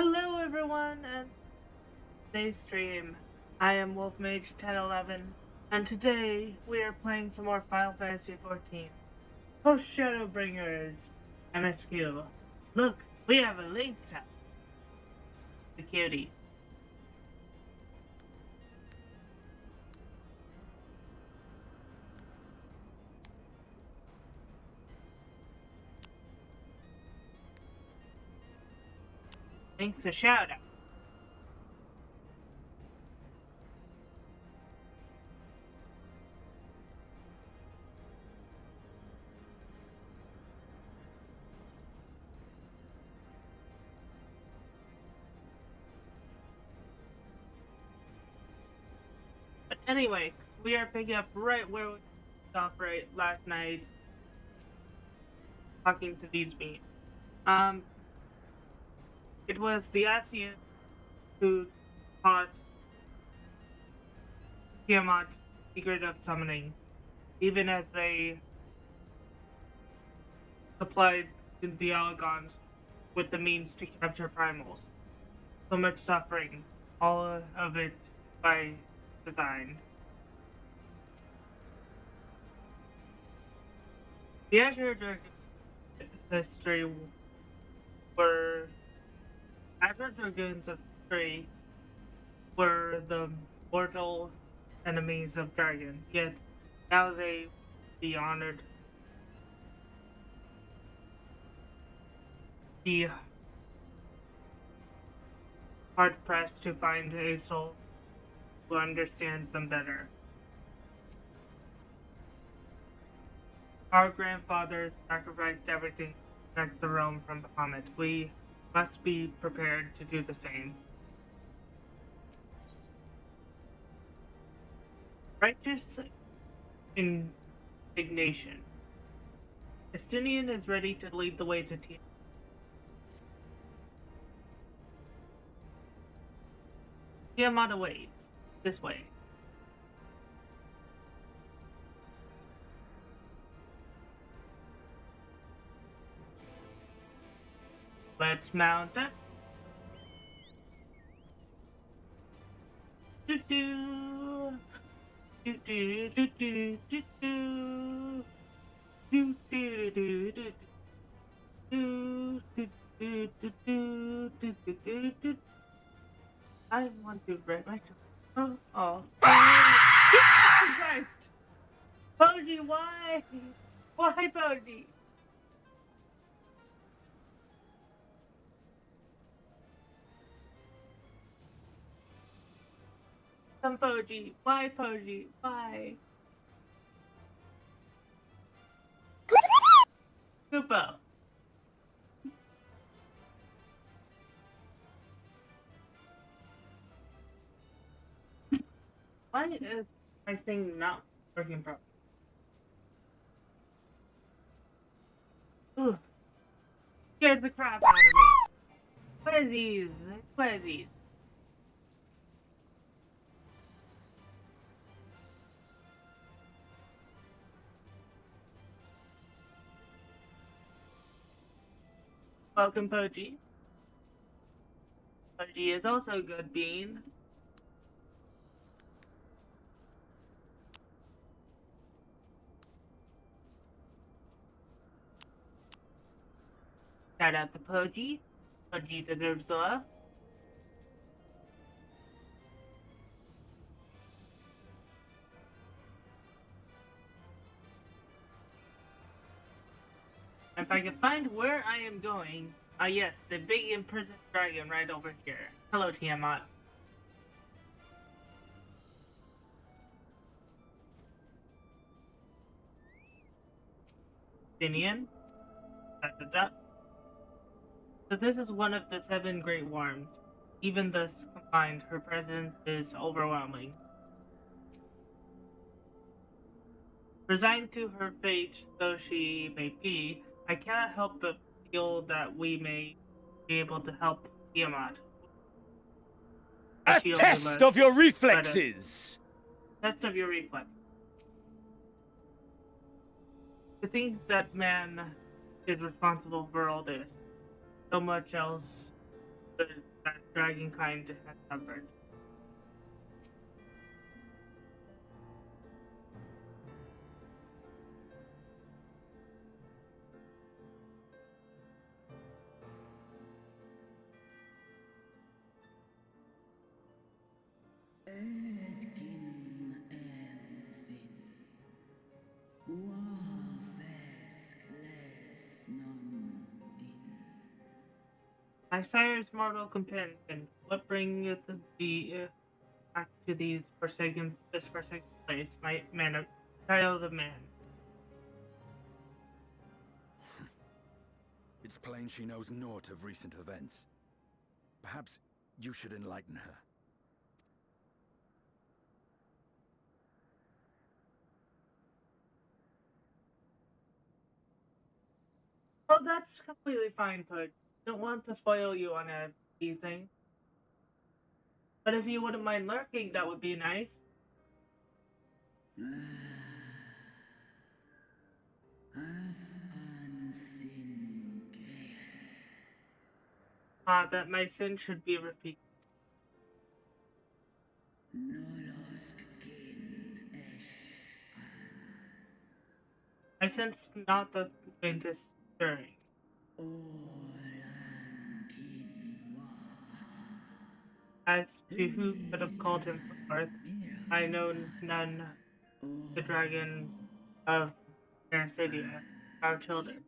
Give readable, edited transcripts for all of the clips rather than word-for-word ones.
Hello everyone, and today's stream. I am Mage 1011, and today we are playing some more Final Fantasy 14. Post Shadowbringers MSQ. Look, we have a link set. The cutie. Thanks a shout out. But anyway, we are picking up right where we left off right last night, talking to these beings. It was the Asian who taught Tiamat secret of summoning, even as they supplied the Algons with the means to capture primals. So much suffering, all of it by design. The Azure Dragon history were Azure Dragons of history were the mortal enemies of dragons, yet now they be honored. Be hard pressed to find a soul who understands them better. Our grandfathers sacrificed everything to protect the realm from Bahamut. We must be prepared to do the same. Righteous indignation. Estinian is ready to lead the way to Tiamat awaits. This way. Let's mount up. Do do do do do do do do do do do do. I want to write my oh Jesus Christ! Poji, why? Why, Poji? Some Poji. Why, Poji? Why? Koopa. Why is my thing not working properly? Ugh. Scared the crap out of me. What are these? What are these? Welcome, Poji. Poji is also good bean. Shout out to Poji. Poji deserves love. If I can find where I am going. Ah, yes, the big imprisoned dragon right over here. Hello, Tiamat. Dinian. So this is one of the 7 great worms. Even thus combined, her presence is overwhelming. Resigned to her fate though she may be, I cannot help but feel that we may be able to help Tiamat. A test of your reflexes! Test of your reflexes. To think that man is responsible for all this. So much else dragonkind has suffered. My sire's mortal companion, what bringeth thee back to this forsaken place, my man of child of man? It's plain she knows naught of recent events. Perhaps you should enlighten her. Oh, that's completely fine, Pudge. Don't want to spoil you on anything. But if you wouldn't mind lurking, that would be nice. That my sin should be repeated. I sense not the faintest stirring. As to who could have called him forth, I know none. The dragons of Mercidia, our children.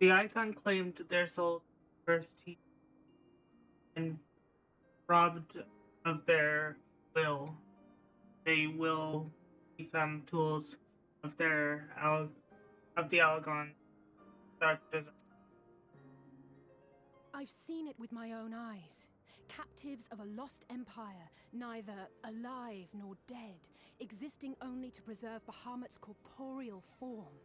The icon claimed their souls first and robbed of their will. They will become tools of of the Algon's dark design. I've seen it with my own eyes. Captives of a lost empire, neither alive nor dead, existing only to preserve Bahamut's corporeal form.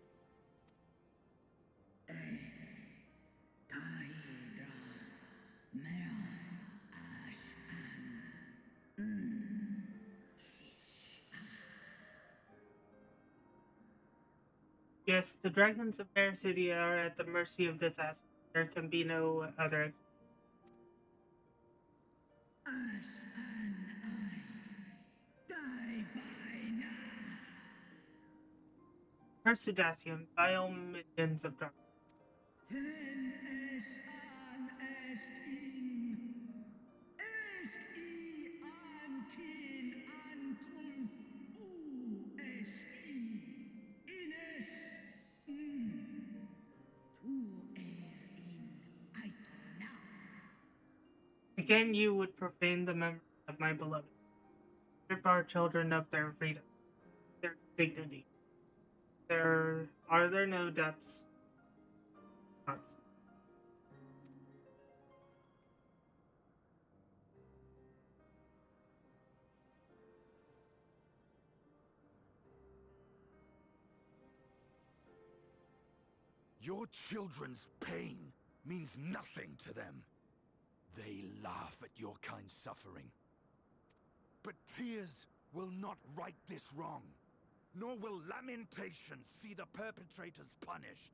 Yes, the dragons of Mercidia are at the mercy of this aspect. There can be no other. Persidacium, vile minions of darkness. Again, you would profane the memory of my beloved. Strip our children of their freedom, their dignity. There no depths. Your children's pain means nothing to them. They laugh at your kind suffering. But tears will not right this wrong, nor will lamentation see the perpetrators punished.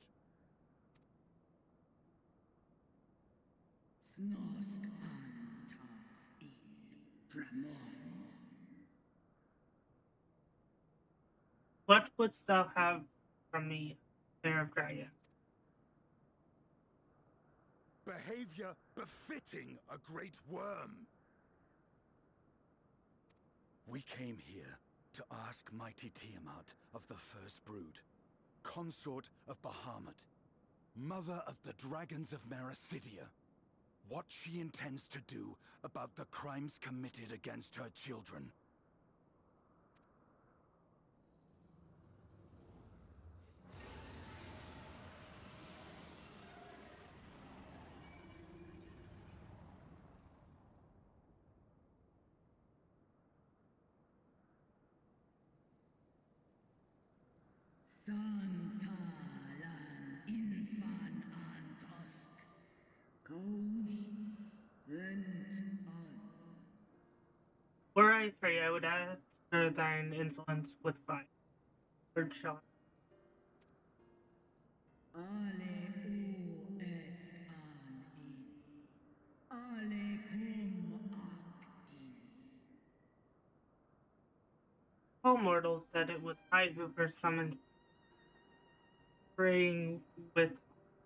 What wouldst thou have from me, Slayer of Dragons? Behavior befitting a great worm. We came here to ask mighty Tiamat of the First Brood, consort of Bahamut, mother of the dragons of Mercidia, what she intends to do about the crimes committed against her children. Were I free, I would answer thine insolence with fire. Word shot. All mortals said it was I who first summoned, praying with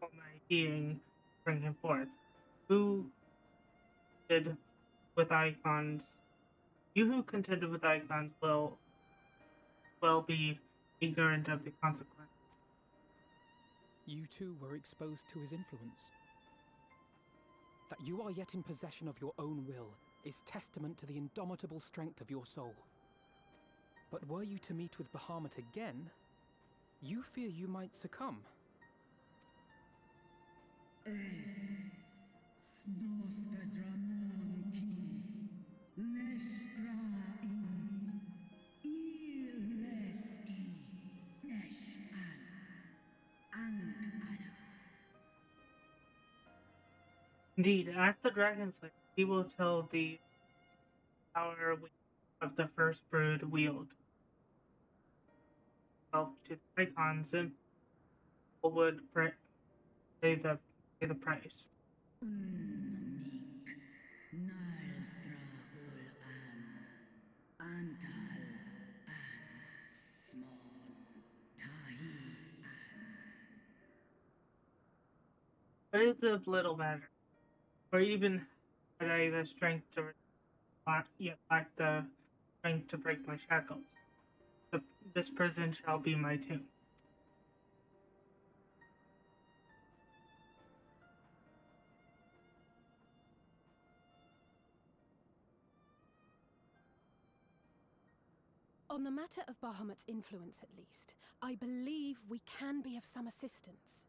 all my being, bring him forth. Who did with icons? You who contended with icons will be ignorant of the consequence. You too were exposed to his influence. That you are yet in possession of your own will is testament to the indomitable strength of your soul. But were you to meet with Bahamut again, you fear you might succumb. Indeed, ask the Dragon Slayer. He will tell the power of the first brood wield. Help to the icons and would pay the price. But it is of little matter, for even had I the strength to yet lack the strength to break my shackles. This prison shall be my tomb. On the matter of Bahamut's influence, at least, I believe we can be of some assistance.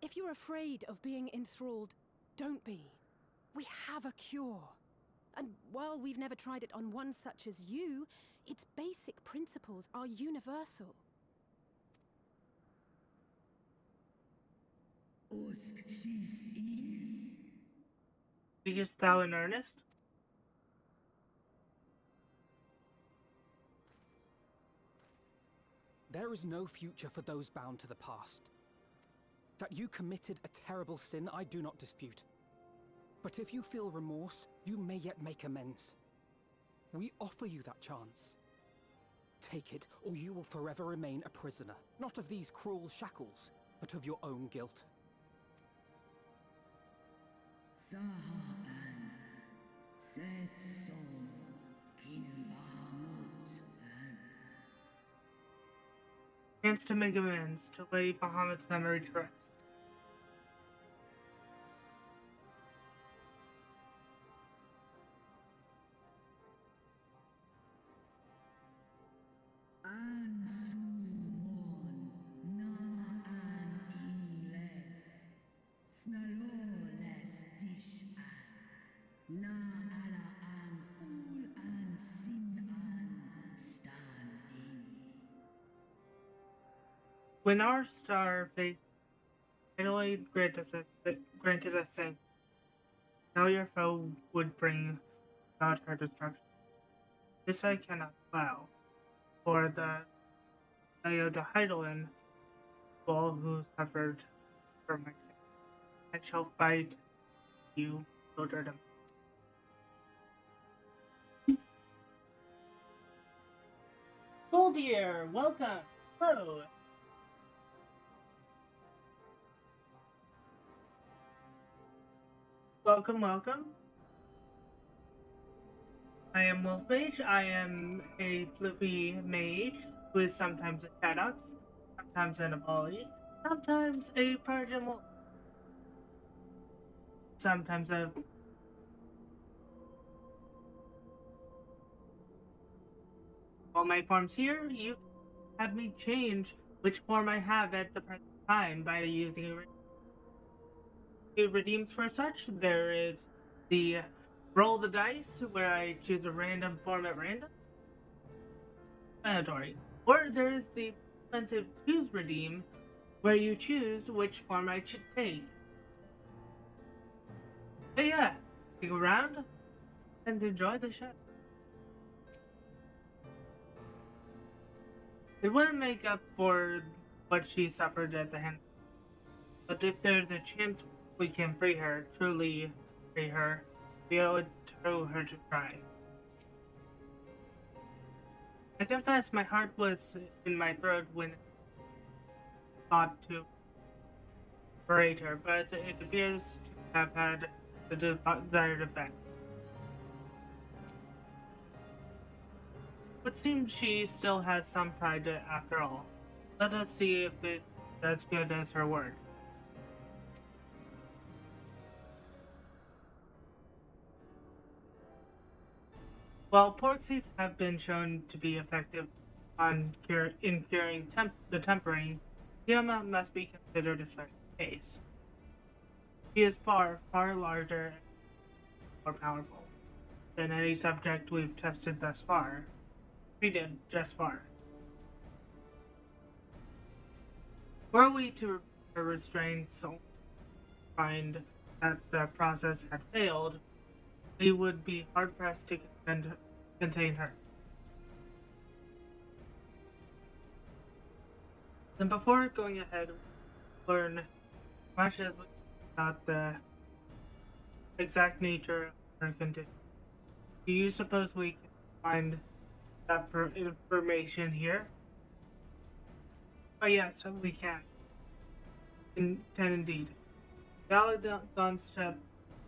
If you're afraid of being enthralled, don't be. We have a cure. And while we've never tried it on one such as you, its basic principles are universal. Speakest thou in earnest? There is no future for those bound to the past. That you committed a terrible sin, I do not dispute. But if you feel remorse, you may yet make amends. We offer you that chance. Take it, or you will forever remain a prisoner, not of these cruel shackles, but of your own guilt. Chance to make amends, to lay Bahamut's memory to rest. When our star faced Italy granted us saying, now your foe would bring about her destruction. This I cannot allow, for the Iota Heidelin, all who suffered for my sake. I shall fight you, children. Goldier, welcome. Hello. Welcome, welcome. I am Wolf Mage. I am a Floofy mage who is sometimes a Shadox, sometimes an Avali, sometimes a Persian Wolf, sometimes a all my forms here. You have me change which form I have at the present time by using two redeems for such. There is the roll the dice, where I choose a random form at random. Mandatory. Or there is the expensive choose redeem, where you choose which form I should take. But yeah, stick around and enjoy the show. It wouldn't make up for what she suffered at the hand, but if there's a chance we can free her, truly free her, we owe it to her to try. I confess my heart was in my throat when I thought to berate her, but it appears to have had the desired effect. It seems she still has some pride after all. Let us see if it's as good as her word. While porxies have been shown to be effective in curing the tempering, Tiamat must be considered a special case. She is far, far larger and more powerful than any subject we've tested thus far. Treated just far. Were we to restrain so find that the process had failed, we would be hard-pressed to contain her. Then before going ahead, learn much as about the exact nature of her condition. Do you suppose we can find that information here? Oh yes, we can. Can indeed. Galagon step.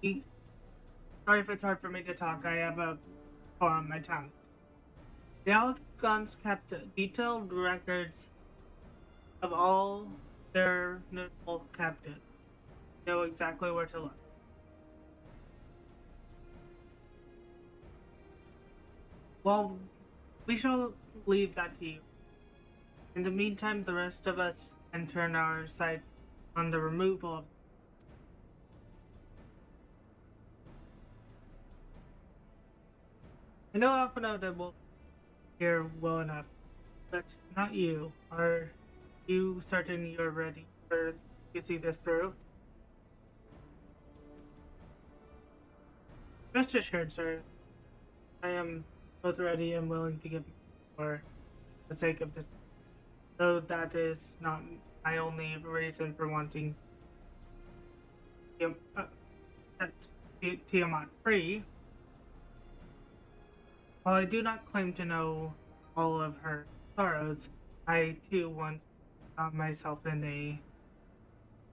Sorry if it's hard for me to talk. I have a core on my tongue. The Algons kept detailed records of all their notable captives. Know exactly where to look. Well, we shall leave that to you. In the meantime, the rest of us can turn our sights on the removal of. I know Alphanota will hear well enough, but not you. Are you certain you're ready to see this through? Rest assured, sir, I am both ready and willing to give for the sake of this, though that is not my only reason for wanting Tiamat free. While I do not claim to know all of her sorrows, I too once found myself in a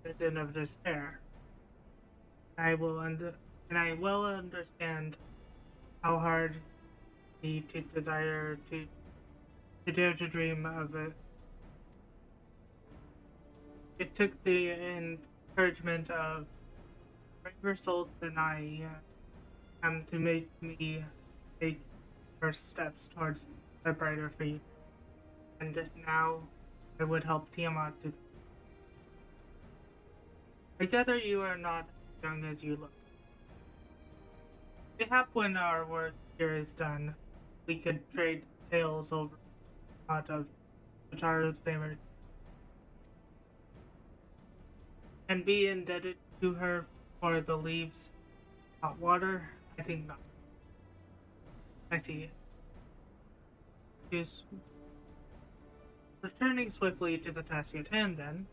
prison of despair. I will understand how hard it to desire to dare to dream of it. It took the encouragement of braver souls than I am to make me take first steps towards a brighter future. And now I would help Tiamat do this. I gather you are not as young as you look. Mayhap when our work here is done, we could trade tales over a pot of Kotaro's favorite and be indebted to her for the leaves. Hot water? I think not. I see. Is returning swiftly to the task at hand, then.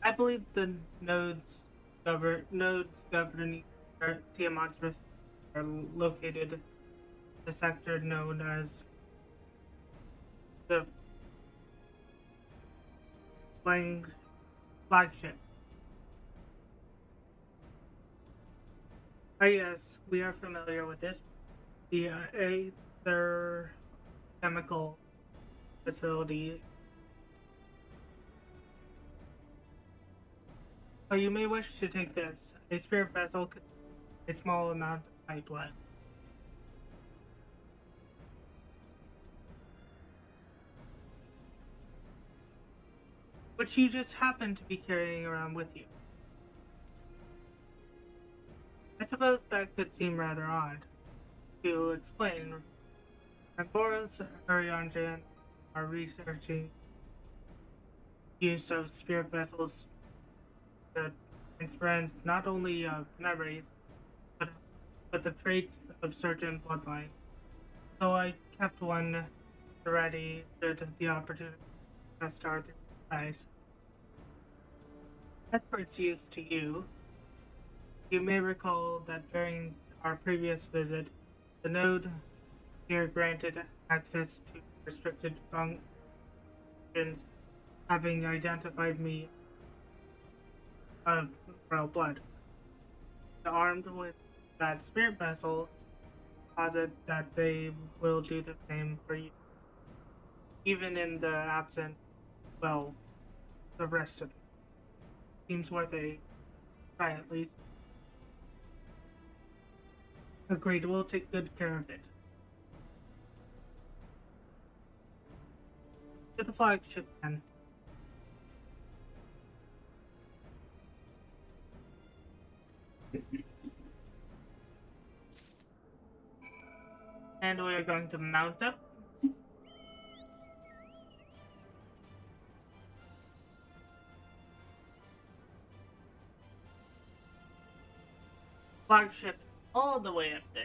I believe the nodes governing Tiamat's are located in the sector known as the flagship. Yes, we are familiar with it. The Aether chemical facility. Oh, you may wish to take this. A spirit vessel contains a small amount of my blood. Which you just happen to be carrying around with you. I suppose that could seem rather odd. To explain, Boros Arianjan are researching use of spirit vessels to transference not only of memories, but, but the traits of certain bloodlines. So I kept one ready should the opportunity start to rise. As for its use to you, you may recall that during our previous visit, the node here granted access to restricted functions, having identified me of royal blood. Armed with that spirit vessel, posit that they will do the same for you, even in the absence, well, the rest of it. Seems worth a try at least. Agreed, we'll take good care of it. To the flagship then. And we are going to mount up. Flagship all the way up there.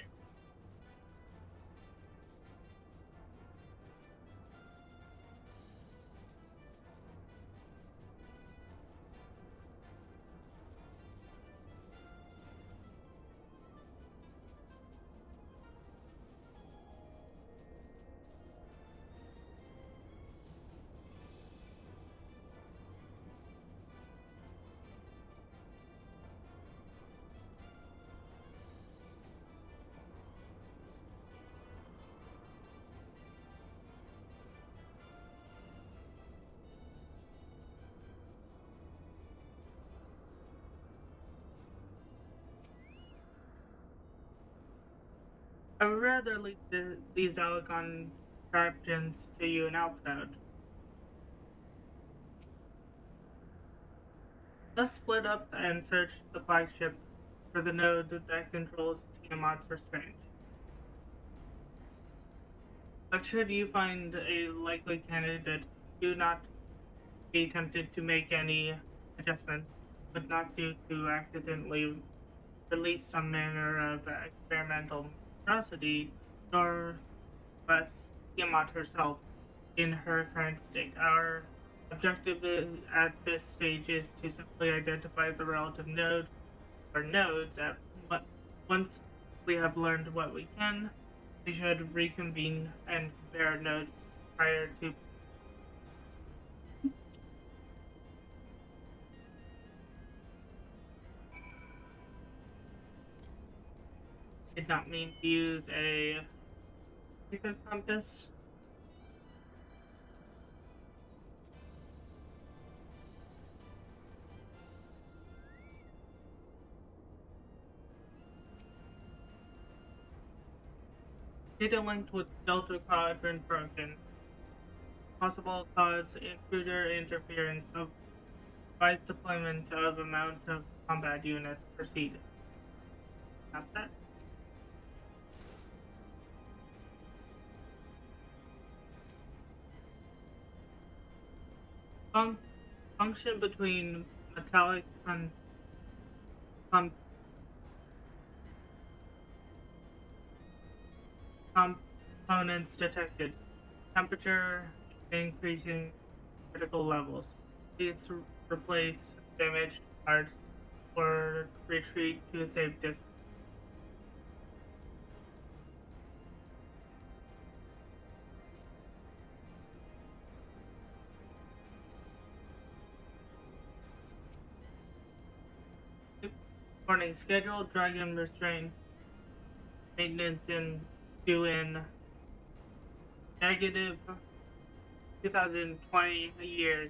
I would rather leave these Algon contraptions to you and Alfred. Let's split up and search the flagship for the node that controls Tiamat's restraint. But should you find a likely candidate, do not be tempted to make any adjustments, but not due to accidentally release some manner of experimental monstrosity, nor less Tiamat herself in her current state. Our objective at this stage is to simply identify the relative node or nodes. Once we have learned what we can, we should reconvene and compare notes prior to. Did not mean to use a compass. Data linked with Delta Quadrant broken. Possible cause intruder interference of device deployment of amount of combat units proceed. Got that? Function between metallic components detected. Temperature increasing critical levels. Please replace damaged parts or retreat to a safe distance. Warning, schedule dragon restraint maintenance due in negative 2020 years.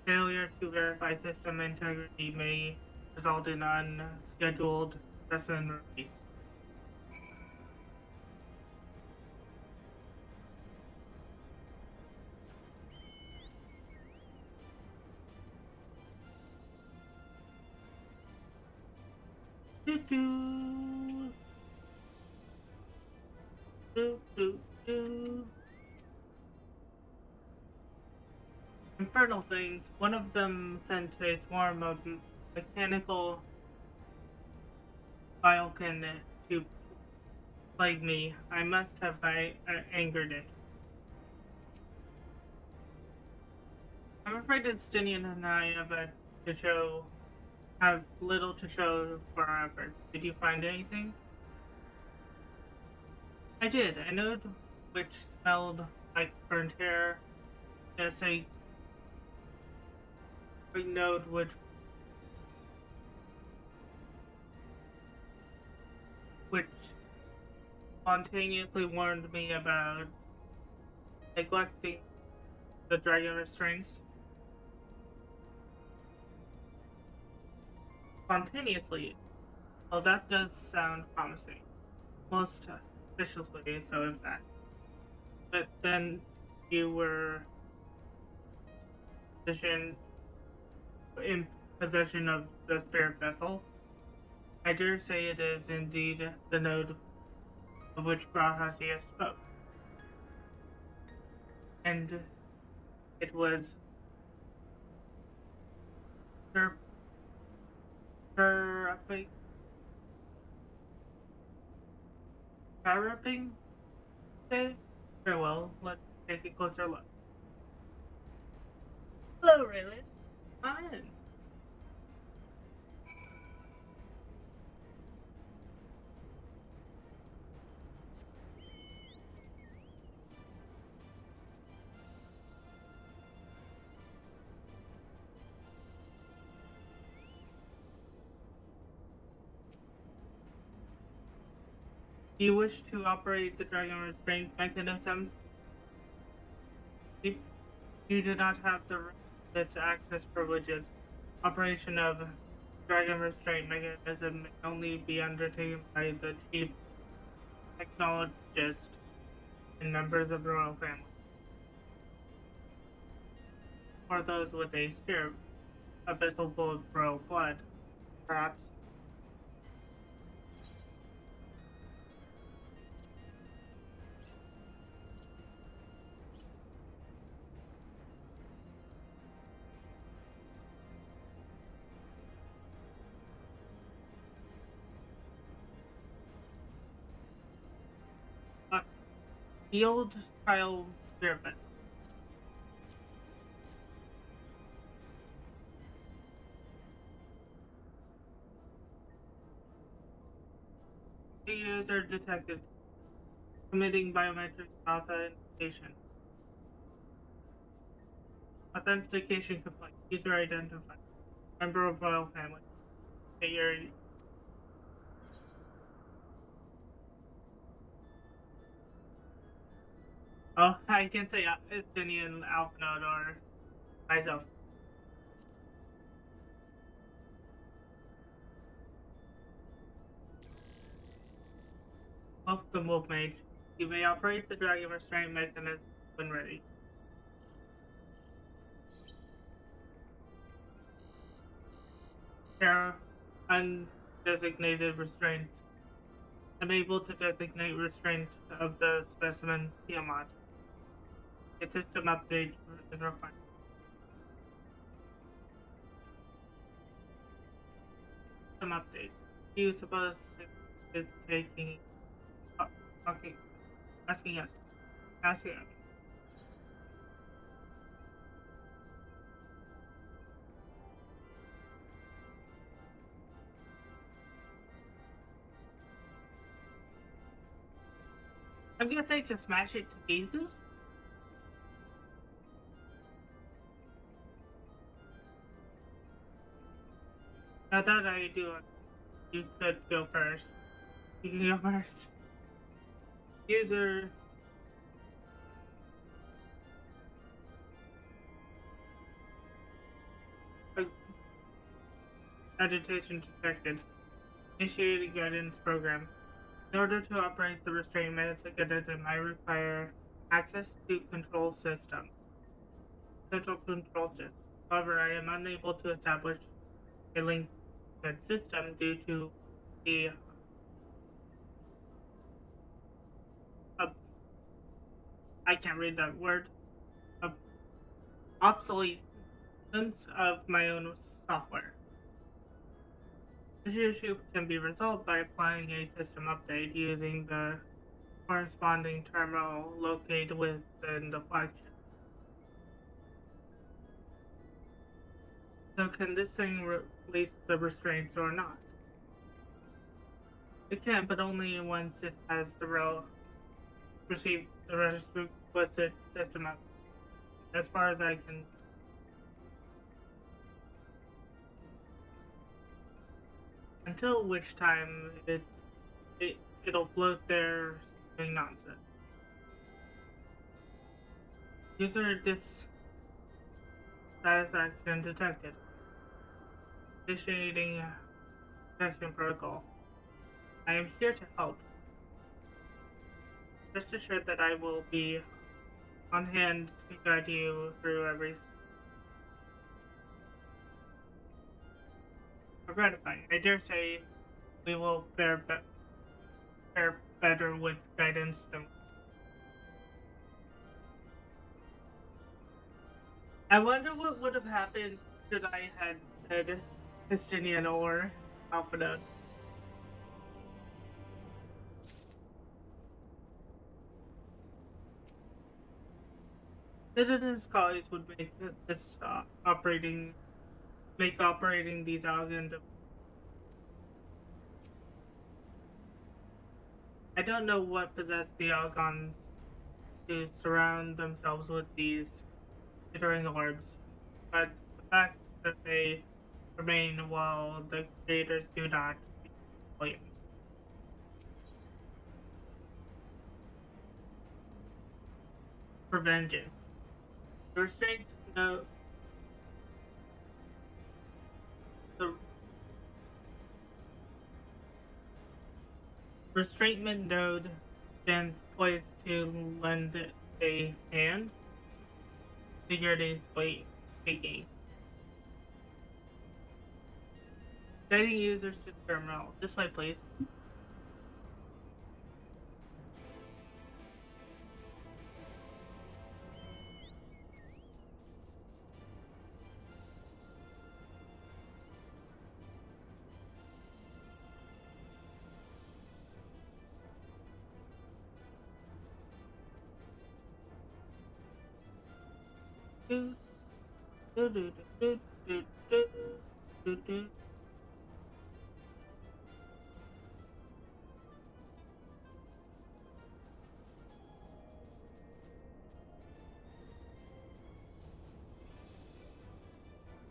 Failure to verify system integrity may result in unscheduled specimen release. Do do do do. Infernal things. One of them sent a swarm of mechanical Biokin to plague me. I must have angered it. I'm afraid that Stinian and I have little to show for our efforts. Did you find anything? I did. A node which smelled like burnt hair. Yes, a node which spontaneously warned me about neglecting the dragon restraints. Spontaneously. Well, that does sound promising. Most suspiciously so, in fact. But then you were in possession of the spirit vessel. I dare say it is indeed the node of which Grahatia spoke. And it was chirruping, say? Very well, let's take a closer look. Hello, Raylan. Come on in. Do you wish to operate the dragon restraint mechanism? You do not have the access privileges. Operation of dragon restraint mechanism may only be undertaken by the chief technologist and members of the royal family, or those with a spirit, a vessel full of royal blood, perhaps. The old trial spirit vessel. The user detected committing biometric authentication. Authentication complete. User identified. Member of royal family. Okay, oh, I can say Estinian Alpha Node or myself. Welcome, Wolf Mage. You may operate the dragon restraint mechanism when ready. Terra, undesignated restraint. Unable to designate restraint of the specimen Tiamat. A system update is required. System update. Do you suppose it is taking talking asking us? Asking us. I'm gonna say to smash it to pieces. Now that I do it, you could go first. You can go first. User agitation detected. Initiating guidance program. In order to operate the restraint mechanism, I require access to control system. Central control system. However, I am unable to establish a linked system due to the I can't read that word. Obsolescence of my own software. This issue can be resolved by applying a system update using the corresponding terminal located within the flagship. So can this thing release the restraints or not? It can, but only once it has received the requested system update. As far as I can. Until which time it'll float there doing nonsense. User dissatisfaction detected. Initiating protection protocol. I am here to help. Rest assured that I will be on hand to guide you through every. Gratifying. I dare say we will fare better with guidance than. I wonder what would have happened should I had said Justinian or Alpha. Sid and his colleagues would make this operating these algorithms. I don't know what possessed the Algons to surround themselves with these glittering orbs, but the fact that they remain while the creators do not speak volumes. For vengeance. The restraint no the restrainment node stands poised to lend a hand, figuratively speaking. Guiding users to the terminal. This way, please. Do, do, do, do, do, do, do, do.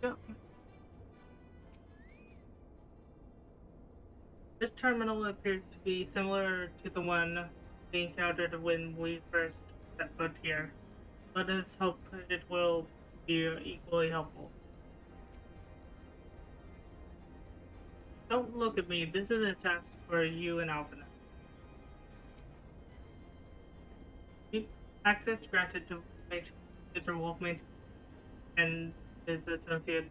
Yep. This terminal appeared to be similar to the one we encountered when we first set foot here. Let us hope it will be equally helpful. Don't look at me. This is a test for you and Alpha. Access granted to Mage, Mr. Wolfmage, and his associate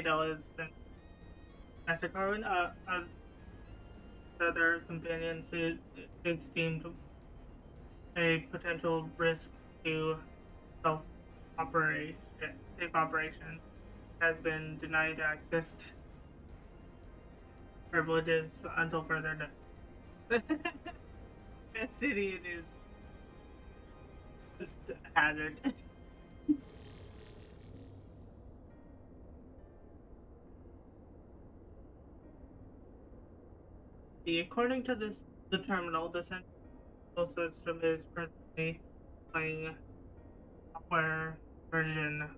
Ellis and Master Carwin. Other companions is deemed a potential risk to safe operations has been denied access to privileges until further notice. City is a hazard. According to the terminal, the central system is presently playing software version.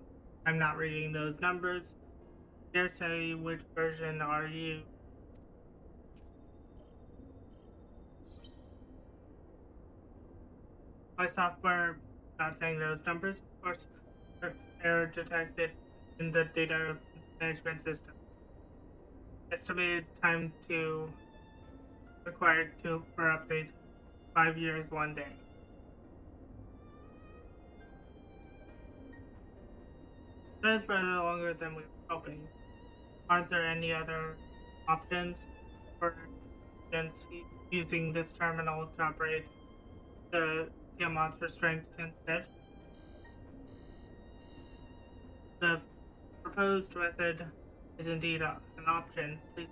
I'm not reading those numbers. Dare say, which version are you? My software, not saying those numbers, of course, error detected in the data management system. Estimated time required for update 5 years 1 day. That is rather longer than we were hoping. Aren't there any other options for using this terminal to operate the Tiamat's restraints instead? The proposed method is indeed an option. Please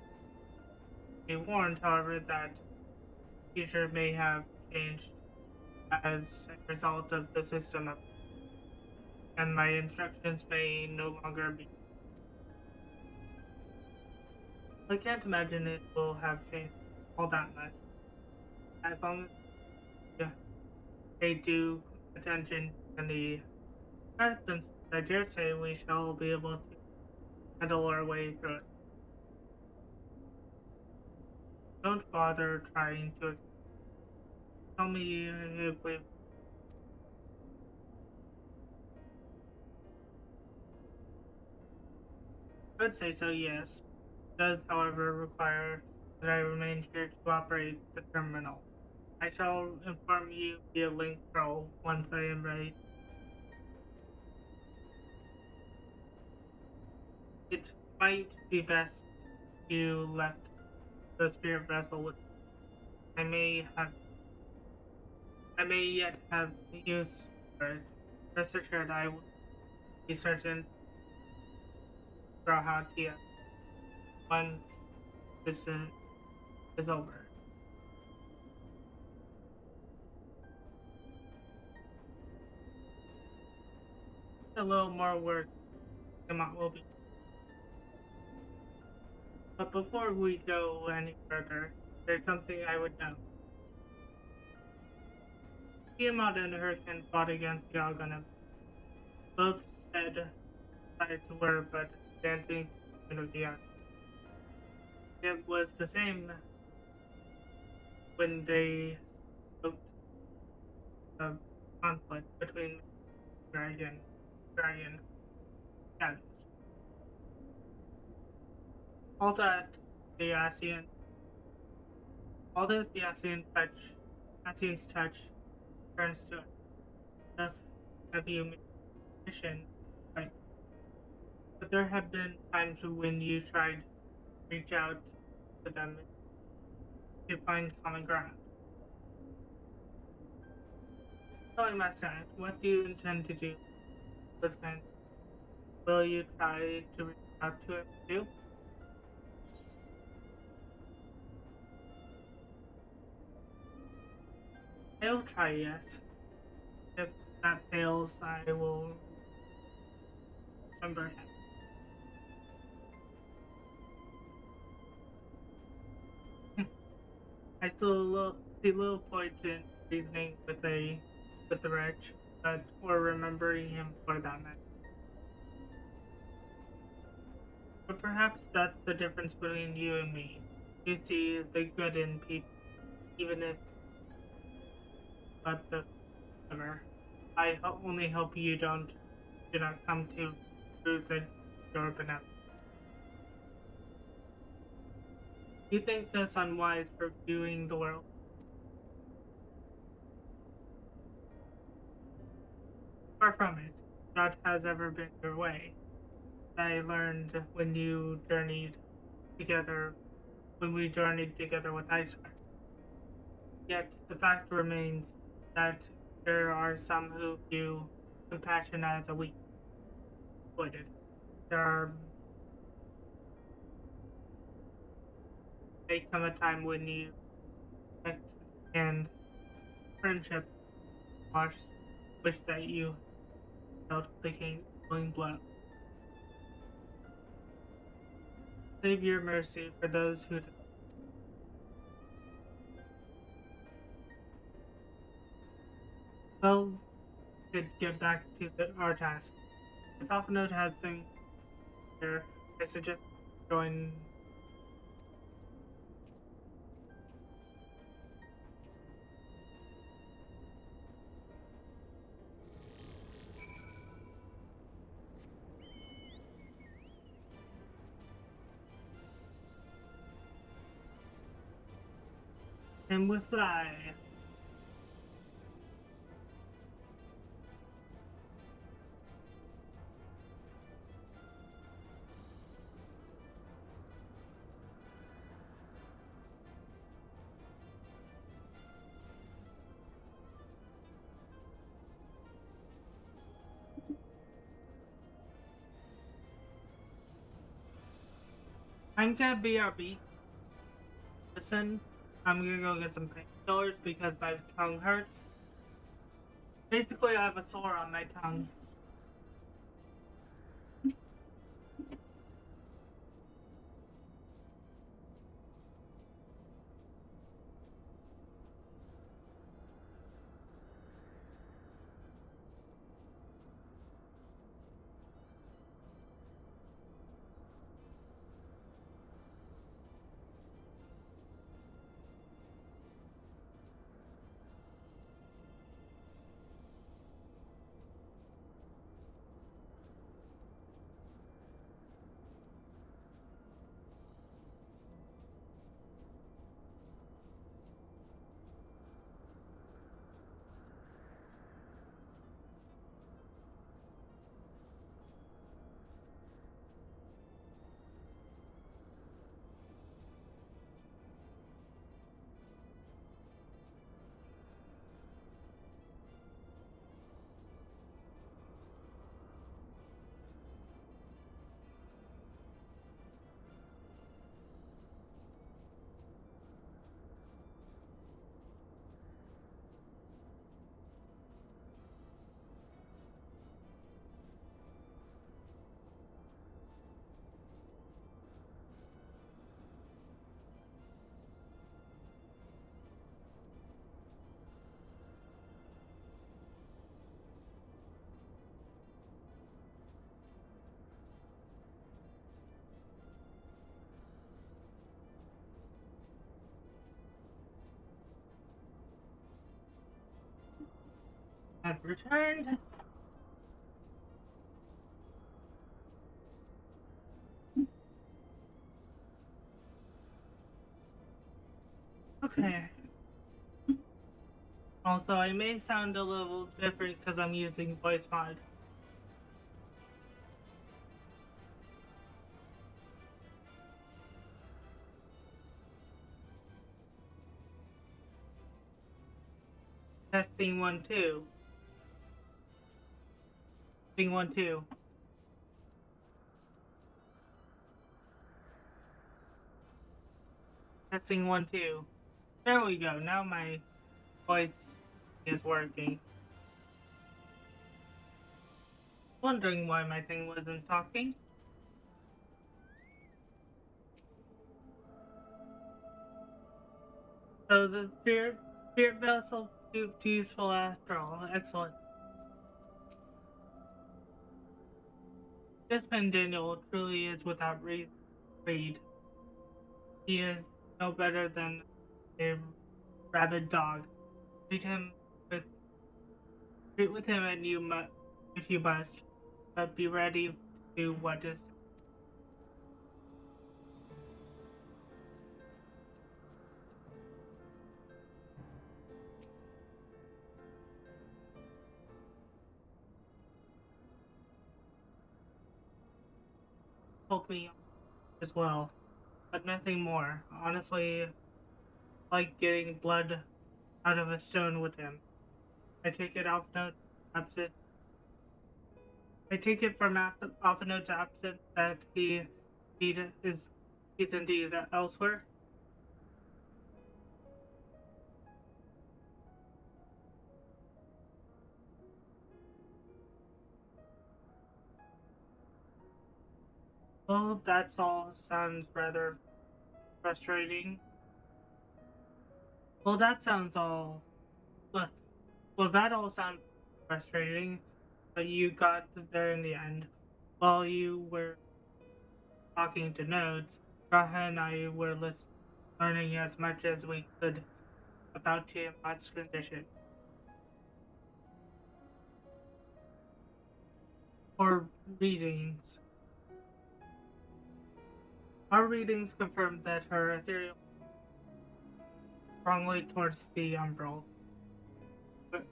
be warned, however, that the future may have changed as a result of the system up, and my instructions may no longer be. I can't imagine it will have changed all that much. As long as pay due attention and the acceptance, I dare say we shall be able to handle our way through it. Don't bother trying to tell me if we've. I would say so, yes. It does, however, require that I remain here to operate the terminal. I shall inform you via link pro once I am ready. It might be best you left the spirit vessel with. I may yet have use for it. Rest assured, I will be certain to Rahatia once this is over. A little more work will be. But before we go any further, there's something I would know. Tiamat and Hurricane fought against Yagana. Both said sides were but dancing of the other. It was the same when they spoke of conflict between dragon shadows. All that the Asian's touch turns to it. Thus have you made a mission, right? But there have been times when you tried to reach out to them to find common ground. Tell me, Master, what do you intend to do with men? Will you try to reach out to him too? I will try, yes. If that fails, I will remember him. I still see little point in reasoning with the wretch, or remembering him for that matter. But perhaps that's the difference between you and me. You see the good in people, even if but the ever. I only hope you do not come to prove that you're benevolent. You think us unwise for viewing the world? Far from it. That has ever been your way. I learned when we journeyed together with Iceheart. Yet the fact remains that there are some who view compassion as a weak exploited. There may come a time when you respect and friendship wish that you felt the killing blow. Save your mercy for those who well, could get back to our task. If Alpha has things here, I suggest join. And we fly. I'm gonna BRB. Listen, I'm gonna go get some painkillers because my tongue hurts. Basically, I have a sore on my tongue. I've returned. Okay. Also, I may sound a little different because I'm using voice mod. Testing 1 2. Testing 1 2. Testing 1 2. There we go. Now my voice is working. Wondering why my thing wasn't talking. So the spirit vessel proved useful after all. Excellent. This Daniel truly is without read. He is no better than a rabid dog. Treat him with treat with him, and if you must, but be ready to do what is. Help me as well, but nothing more. Honestly, like getting blood out of a stone with him. I take it off note absent. I take it from off note's absence that indeed is he's indeed elsewhere. Well, that's all sounds rather frustrating. Well, that sounds all. Well, that all sounds frustrating, but you got there in the end. While you were talking to nodes, Raha and I were learning as much as we could about Tiamat's condition. Or readings. Our readings confirmed that her ethereal strongly towards the Umbral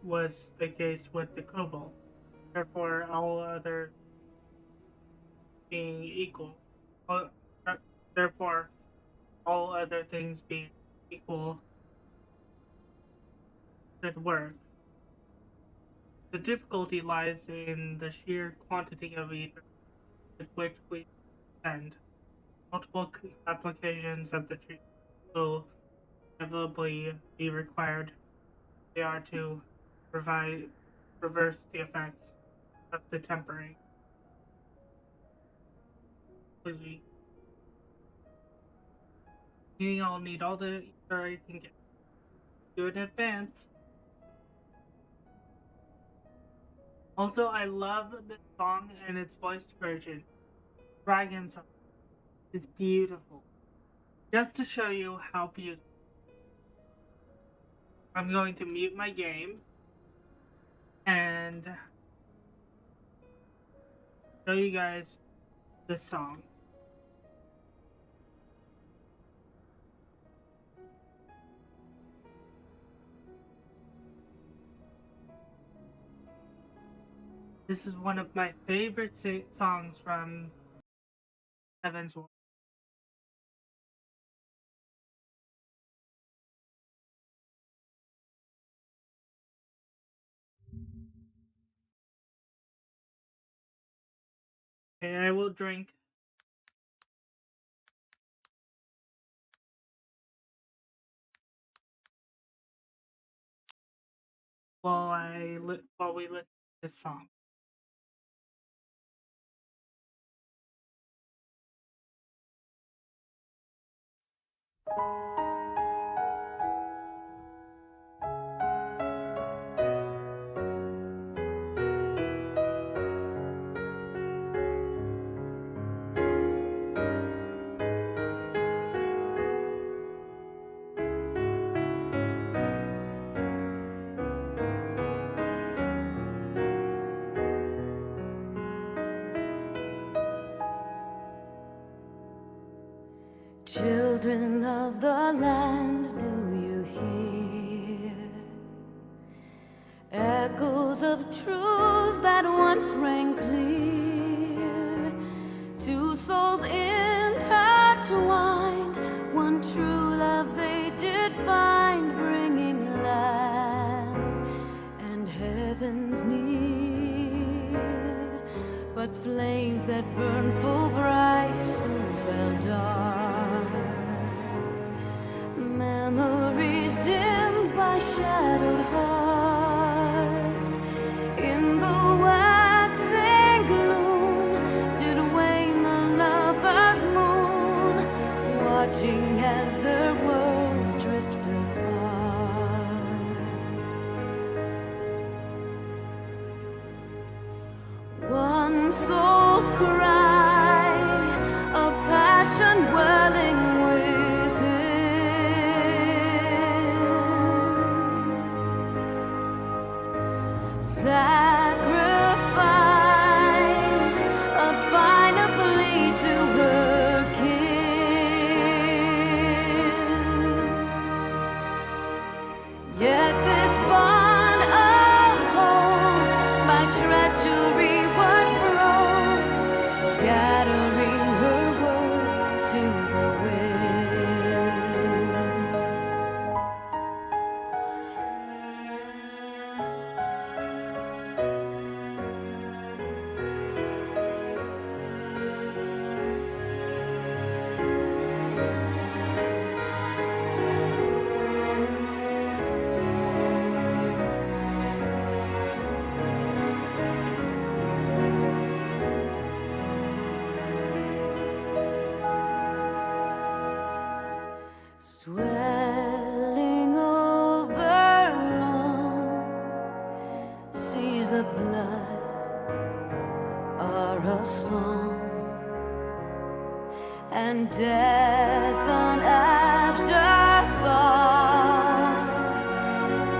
was the case with the Cobalt. Therefore, all other being equal, uh, therefore, all other things being equal, should work. The difficulty lies in the sheer quantity of ether with which we spend. multiple applications of the treatment will inevitably be required. They are to reverse the effects of the tempering completely. Meaning I'll need all the ether I can get. Do it in advance. Also, I love this song and its voiced version. Dragon song. It's beautiful. Just to show you how beautiful, I'm going to mute my game and show you guys this song. This is one of my favorite songs from Heaven's War. Okay, I will drink. While we listen to this song. Children of the land, do you hear echoes of truths that once rang clear? Two souls intertwined, one true love they did find, bringing land and heavens near. But flames that burned full bright soon fell dark. Memories dimmed by shadowed hearts. In the waxing gloom did wane the lover's moon, watching as their worlds drift apart. One soul's cry, a passion welling sacrifice, a final plea to her kin. Yet this bond of hope by treachery was broke, scattering her words to the wind. Swelling over long seas of blood are a song, and death an afterthought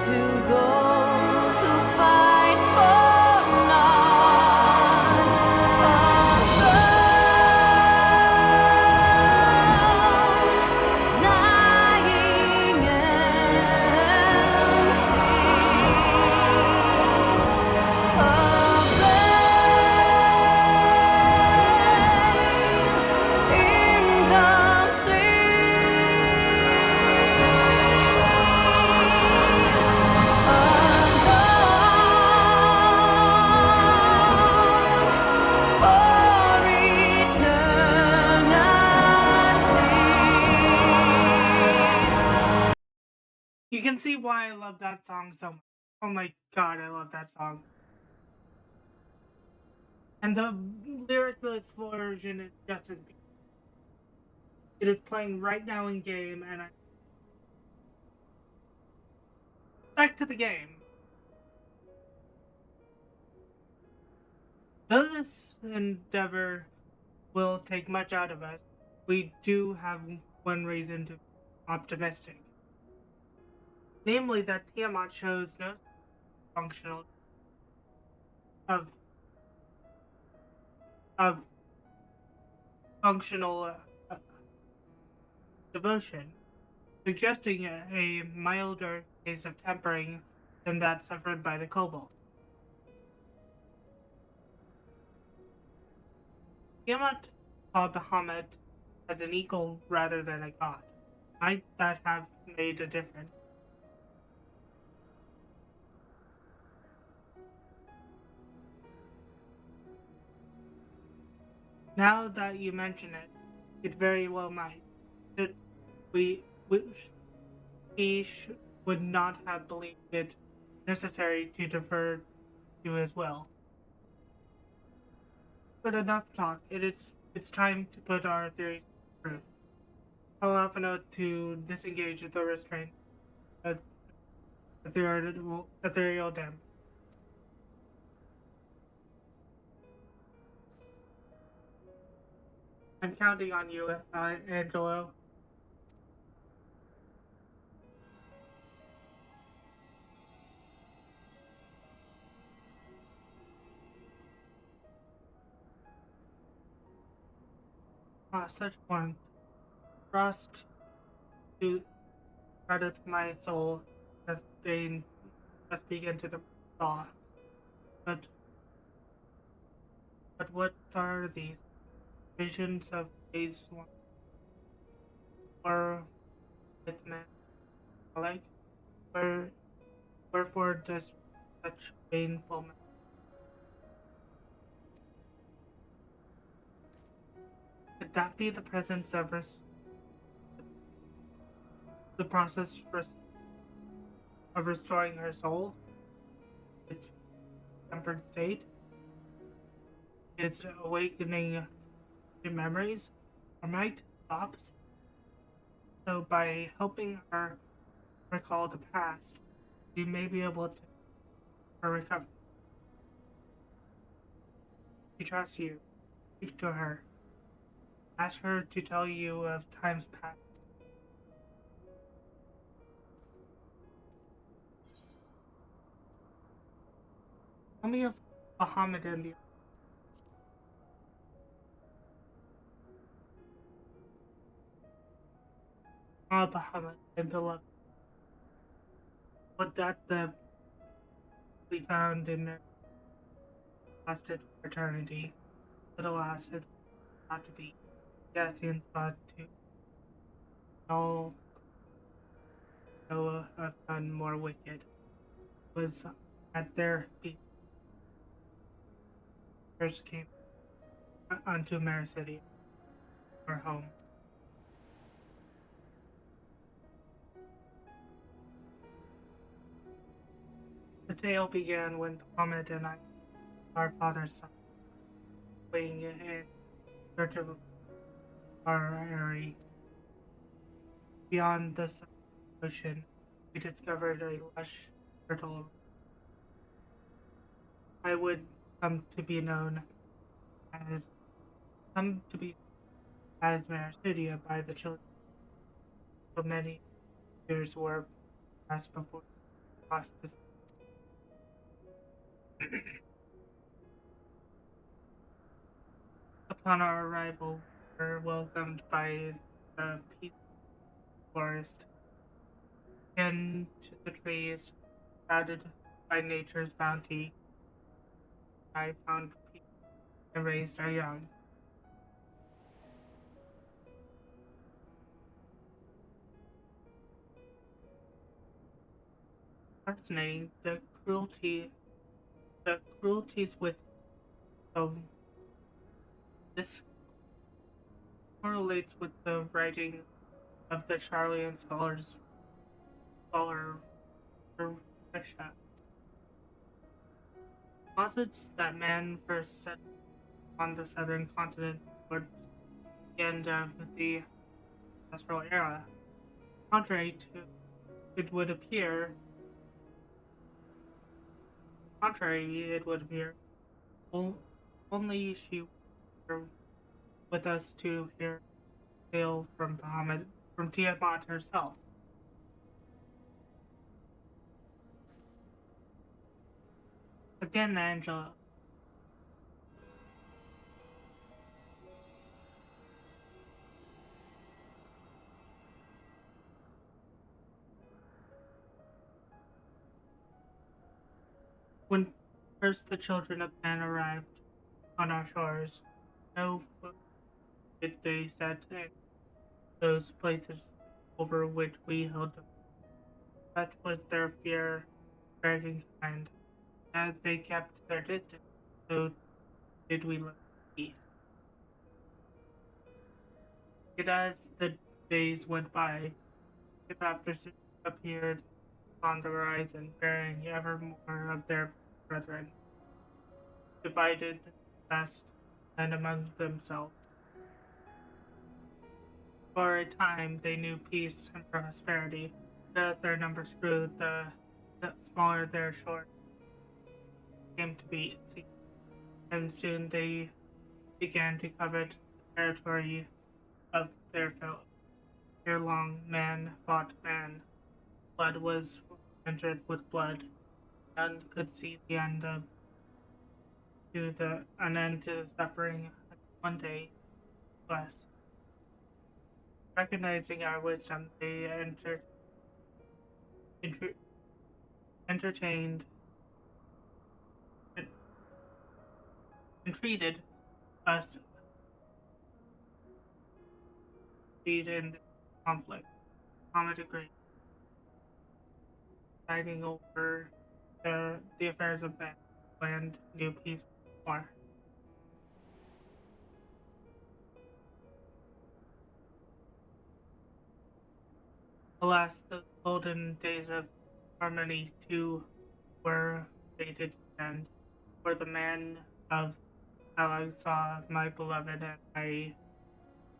to those who fight for naught. Alone, lying empty, incomplete. can see why I love that song so much. Oh my god, I love that song. And the lyricless version is just as beautiful. It is playing right now in game, and I back to the game. Though this endeavor will take much out of us, we do have one reason to be optimistic. Namely that Tiamat shows no functional of of functional devotion, suggesting a milder case of tempering than that suffered by the kobold. Tiamat saw Bahamut as an equal rather than a god. Might that have made a difference? Now that you mention it, it very well might. That he would not have believed it necessary to defer to his will. But enough talk. It's time to put our theories to proof. Tell Alphino to disengage the restraint of ethereal damp. I'm counting on you, Angelo. Such warmth. Frost to credit my soul has begin to the thaw. But what are these? Visions of days one or with men alike? Wherefore does such painful could that be the presence of the process of restoring her soul, its tempered state, its awakening to memories, or might stops? So by helping her recall the past, we may be able to her recover. She trusts you. Speak to her. Ask her to tell you of times past. Tell me of Bahamut and the Bahamut and beloved. Would that the we found in their lasted for eternity, but alas, it not to be. The Assyrians thought to all Noah have done more wicked was at their feet first came unto Mare City, our home. The tale began when Muhammad and I, our father's son, weighing in search of our eyrie. Beyond the ocean, we discovered a lush, fertile. I would come to be known as Marasidia by the children. So many years were passed before we crossed this. Upon our arrival, we were welcomed by the peaceful forest and the trees, crowded by nature's bounty. I found peace and raised our young. Fascinating, the cruelties with this correlates with the writings of the Charlian scholars call her Risha. Posits that man first set on the southern continent towards the end of the ancestral era. Contrary to it would appear, o- only she were with us to hear a tale from Tiamat herself. Again, Angela. When first the children of man arrived on our shores, no foot did they set in those places over which we held them. Such was their fear dragging kind. As they kept their distance, so did we let be. Yet as the days went by, ship after ship appeared on the horizon, bearing ever more of their brethren, divided fast and among themselves. For a time they knew peace and prosperity, but as their numbers grew, the smaller their shore came to be, and soon they began to covet the territory of their fellows. Ere long, man fought man. Blood was entered with blood. None could see the end of an end to the suffering. One day, us, recognizing our wisdom, they enter, entertained, entreated us lead in the conflict. Common degree, fighting over the affairs of men, land, new peace, war. Alas, the golden days of harmony too were fated to end. For the man of Alag saw my beloved, and I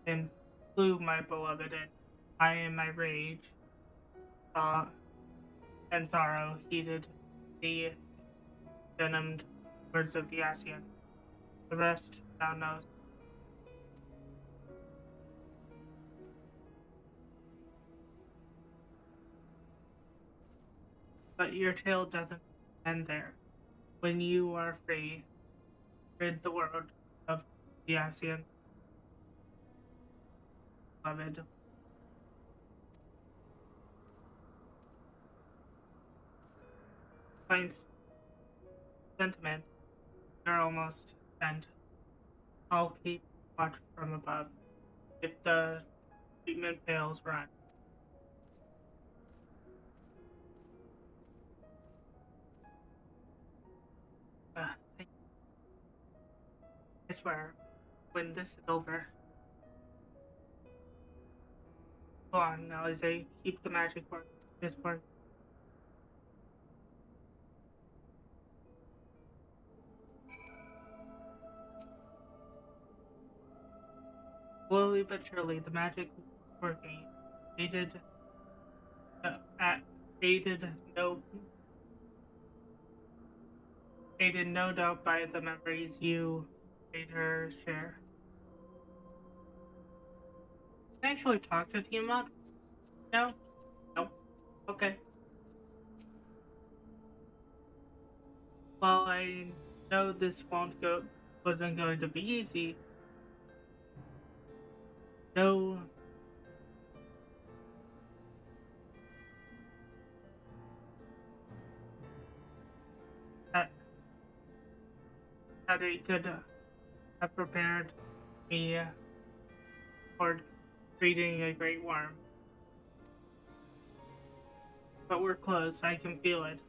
him slew my beloved, and I in my rage saw and sorrow heeded the venomed words of the Asian. The rest thou knowest. But your tale doesn't end there. When you are free, rid the world of the Asian beloved. Find sentiment, you're almost spent. I'll keep watch from above. If the treatment fails, run. Thank I swear, when this is over, go on, Alize, keep the magic work. This work. Slowly but surely, the magic was working. Aided, aided no, aided no doubt by the memories you made her share. Can I actually talk to Tiamat? No? Nope. Okay. Well, I know this wasn't going to be easy. No, that he could have prepared me for treating a great worm. But we're close, I can feel it.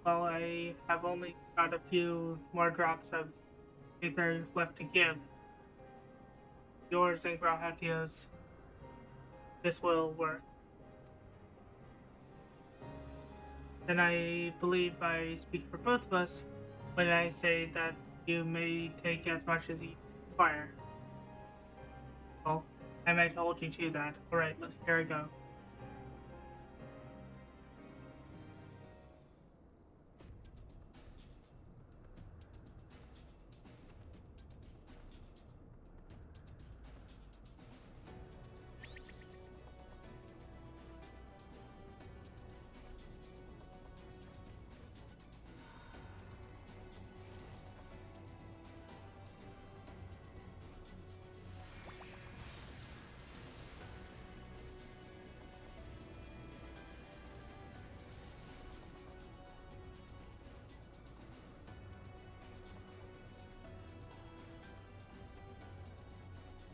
While I have only got a few more drops of ether left to give, yours and Grauhatio's, this will work. then I believe I speak for both of us when I say that you may take as much as you require. Well, I might hold you to that. Alright, here I go.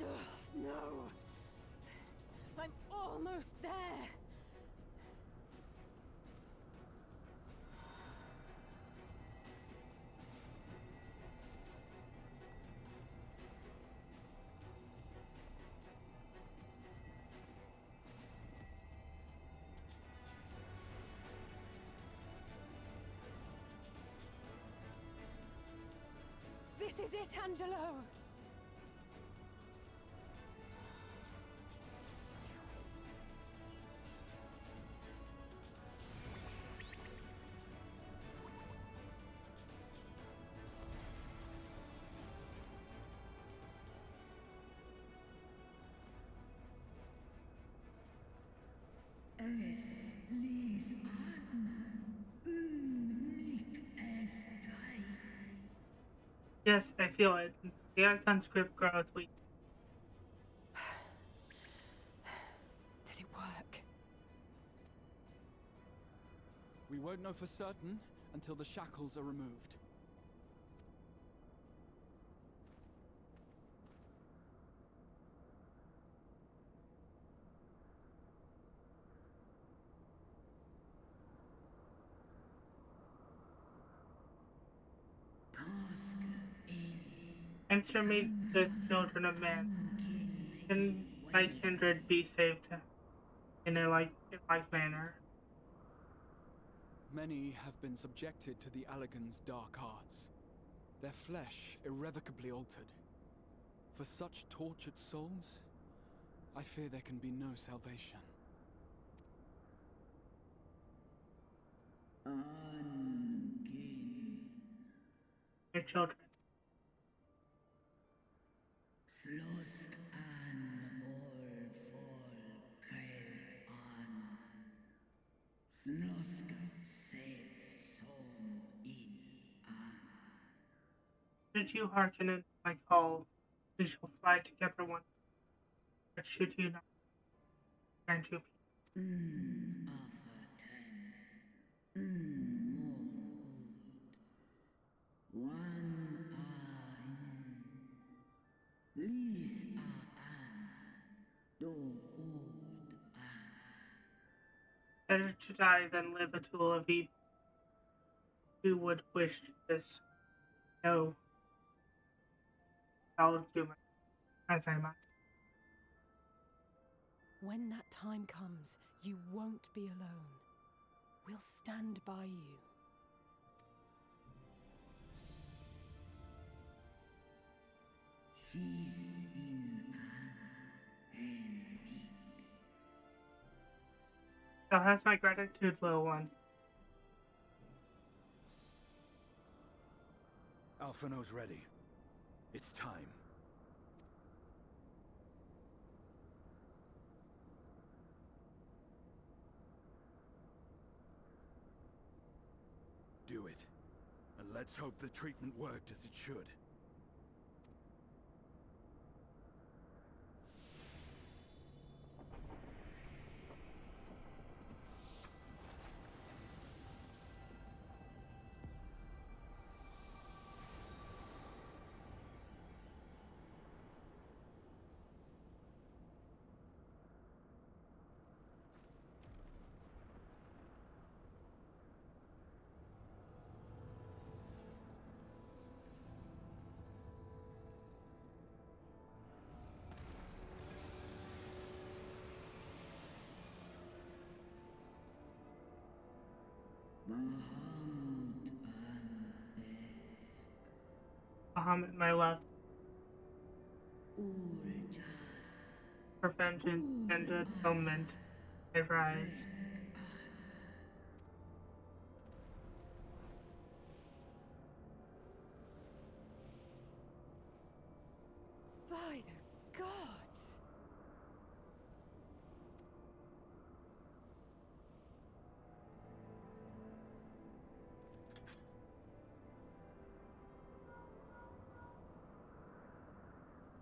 Ugh, no! I'm almost there! This is it, Angelo! Yes, I feel it. The icon script growth week. Did it work? We won't know for certain until the shackles are removed. Answer me, the children of man. Can thy kindred be saved in a like manner? Many have been subjected to the Allagan's dark arts, their flesh irrevocably altered. For such tortured souls, I fear there can be no salvation. Your children. Should you hearken in my call, we shall fly together one. But should you not, grant you peace. Better to die than live a tool of evil. Who would wish this? No, I'll do my as I might. When that time comes, you won't be alone. We'll stand by you. Thou hast my gratitude, little one. Alphino's ready. It's time. Do it. And let's hope the treatment worked as it should. Bahamut, my love. For vengeance and atonement, I rise. By the gods!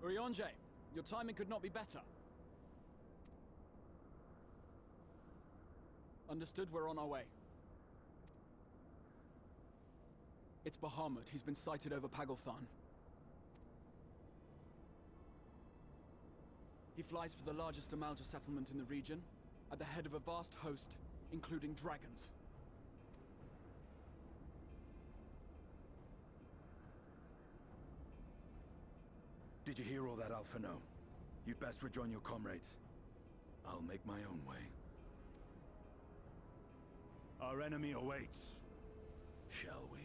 Urianje, your timing could not be better. Understood, we're on our way. It's Bahamut. He's been sighted over Pagalthan. He flies for the largest Amalja settlement in the region, at the head of a vast host, including dragons. Did you hear all that, Alphino? You'd best rejoin your comrades. I'll make my own way. Our enemy awaits. Shall we?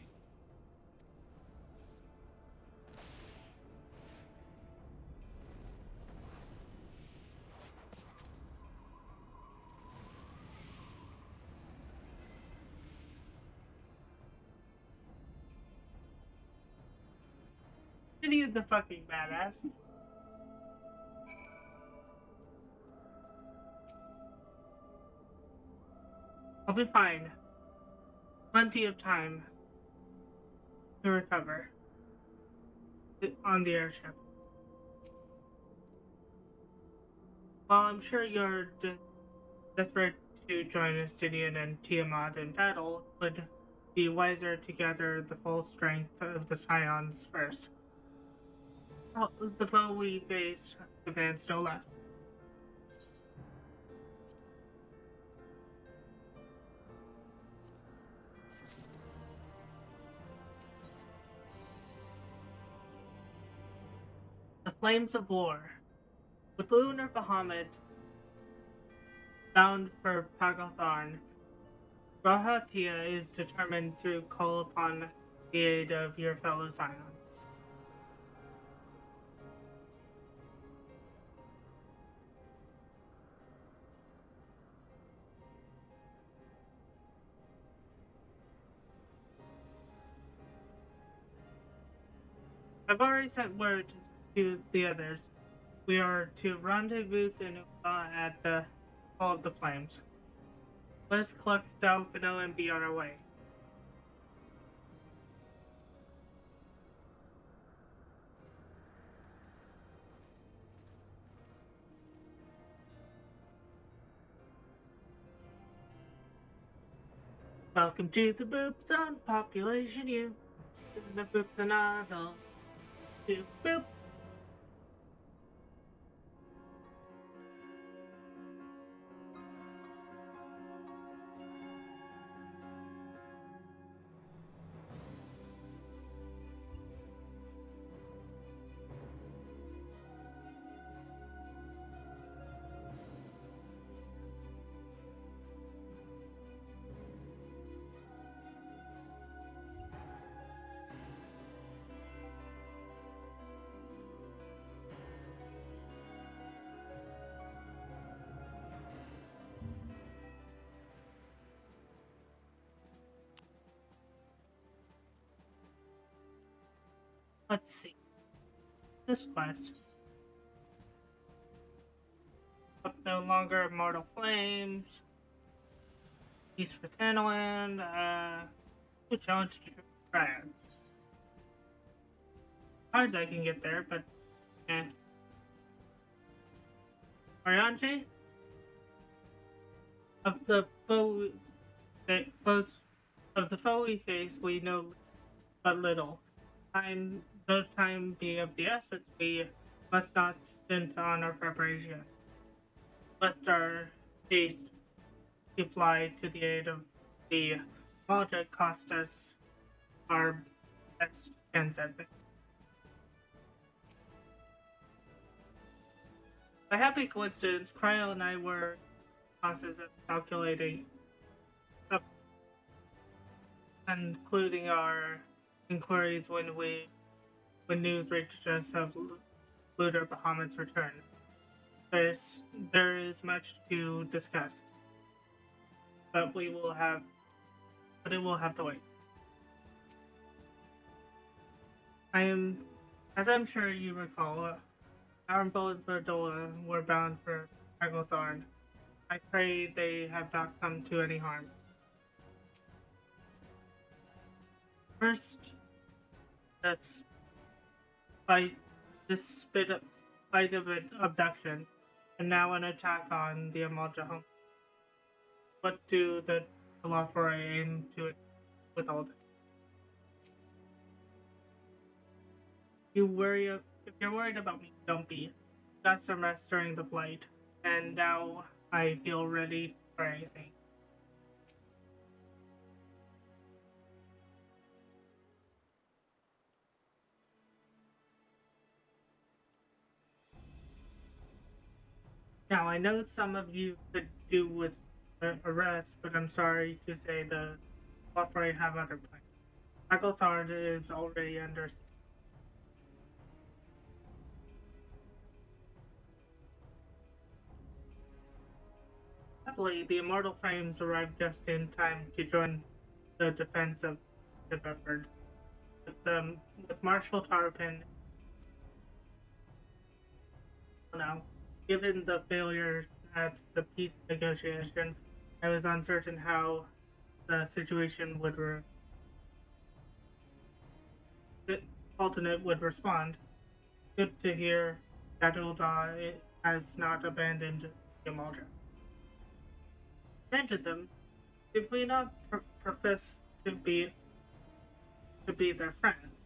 He is a fucking badass. I'll be fine. Plenty of time to recover on the airship. While I'm sure you're desperate to join Astidian and Tiamat in battle, it would be wiser to gather the full strength of the Scions first. The foe we faced advanced no less. The Flames of War. With Lunar Bahamut bound for Pagalthan, Rahatia is determined to call upon the aid of your fellow Scions. I've already sent word to the others. We are to rendezvous in at the Hall of the Flames. Let us collect Dalfino and be on our way. Welcome to the Boop Zone, Population U. The Boop the Nozzle. Boop Boop. Let's see. This quest. Up no longer immortal flames. Peace for Tanaland. Who challenged you to try it? Cards I can get there, but eh. Arianji? Of the foe we face, we know but little. Though time be of the essence, we must not stint on our preparation, lest our haste to fly to the aid of the Mage cost us our best chance at victory. By happy coincidence, Cryo and I were in the process of calculating concluding our inquiries when news reached us of Luther Bahamut's return. There is much to discuss, but it will have to wait. As I'm sure you recall, Armful and Verdola were bound for Agotharn. I pray they have not come to any harm. First, let's fight this fight of an abduction, and now an attack on the Amalja home. What do the Lothbroi aim to with all this? If you're worried about me, don't be. Got some rest during the flight, and now I feel ready for anything. Now, I know some of you could do with the arrest, but I'm sorry to say the Lothbroi have other plans. Agotharn is already under. Happily, the Immortal Frames arrived just in time to join the defense of the effort. With Marshal Tarpin now, given the failure at the peace negotiations, I was uncertain how the situation Alternate would respond. Good to hear that Ulda has not abandoned the Amalja. Granted them, did we not profess to be their friends?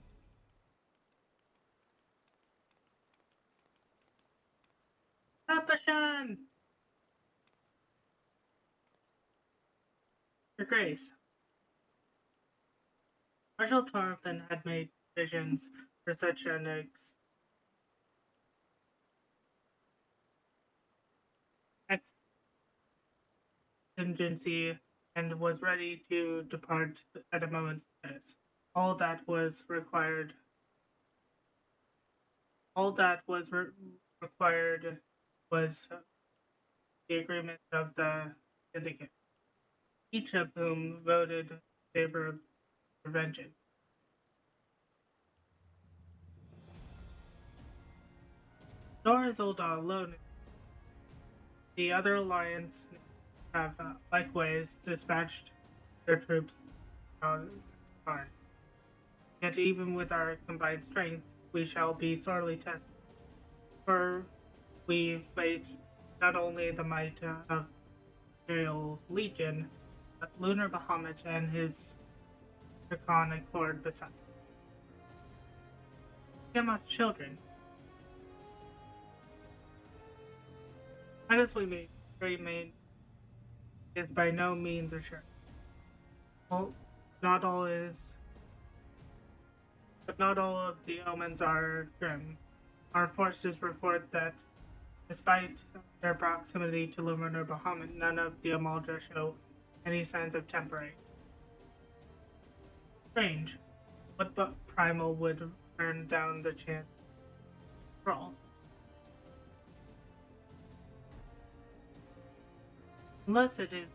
Papashan! Your Grace. Marshal Tarpin had made provisions for such an exigency and was ready to depart at a moment's notice. All that was required was the agreement of the syndicate, each of whom voted in favor of prevention. Nor is Ulda alone. The other alliance have likewise dispatched their troops on Tarn. Yet even with our combined strength, we shall be sorely tested. For we face not only the might of Imperial Legion, but Lunar Bahamut and his draconic horde beside. Tiamat's children. As we may remain is by no means assured. Well, not all of the omens are grim. Our forces report that, despite their proximity to Lunar Bahamut, none of the Amalja show any signs of tempering. Strange. What but Primal would turn down the chance for all? Unless it is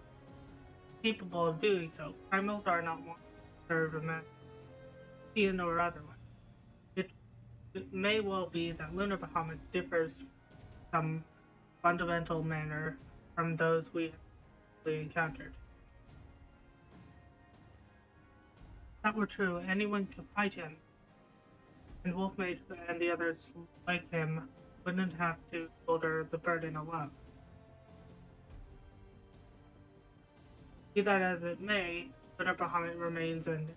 capable of doing so, Primals are not one to serve a man, or otherwise. It may well be that Lunar Bahamut differs some fundamental manner from those we have encountered. If that were true, anyone could fight him, and Wolfmage and the others like him wouldn't have to shoulder the burden alone. Be that as it may, Lunar Bahamut remains an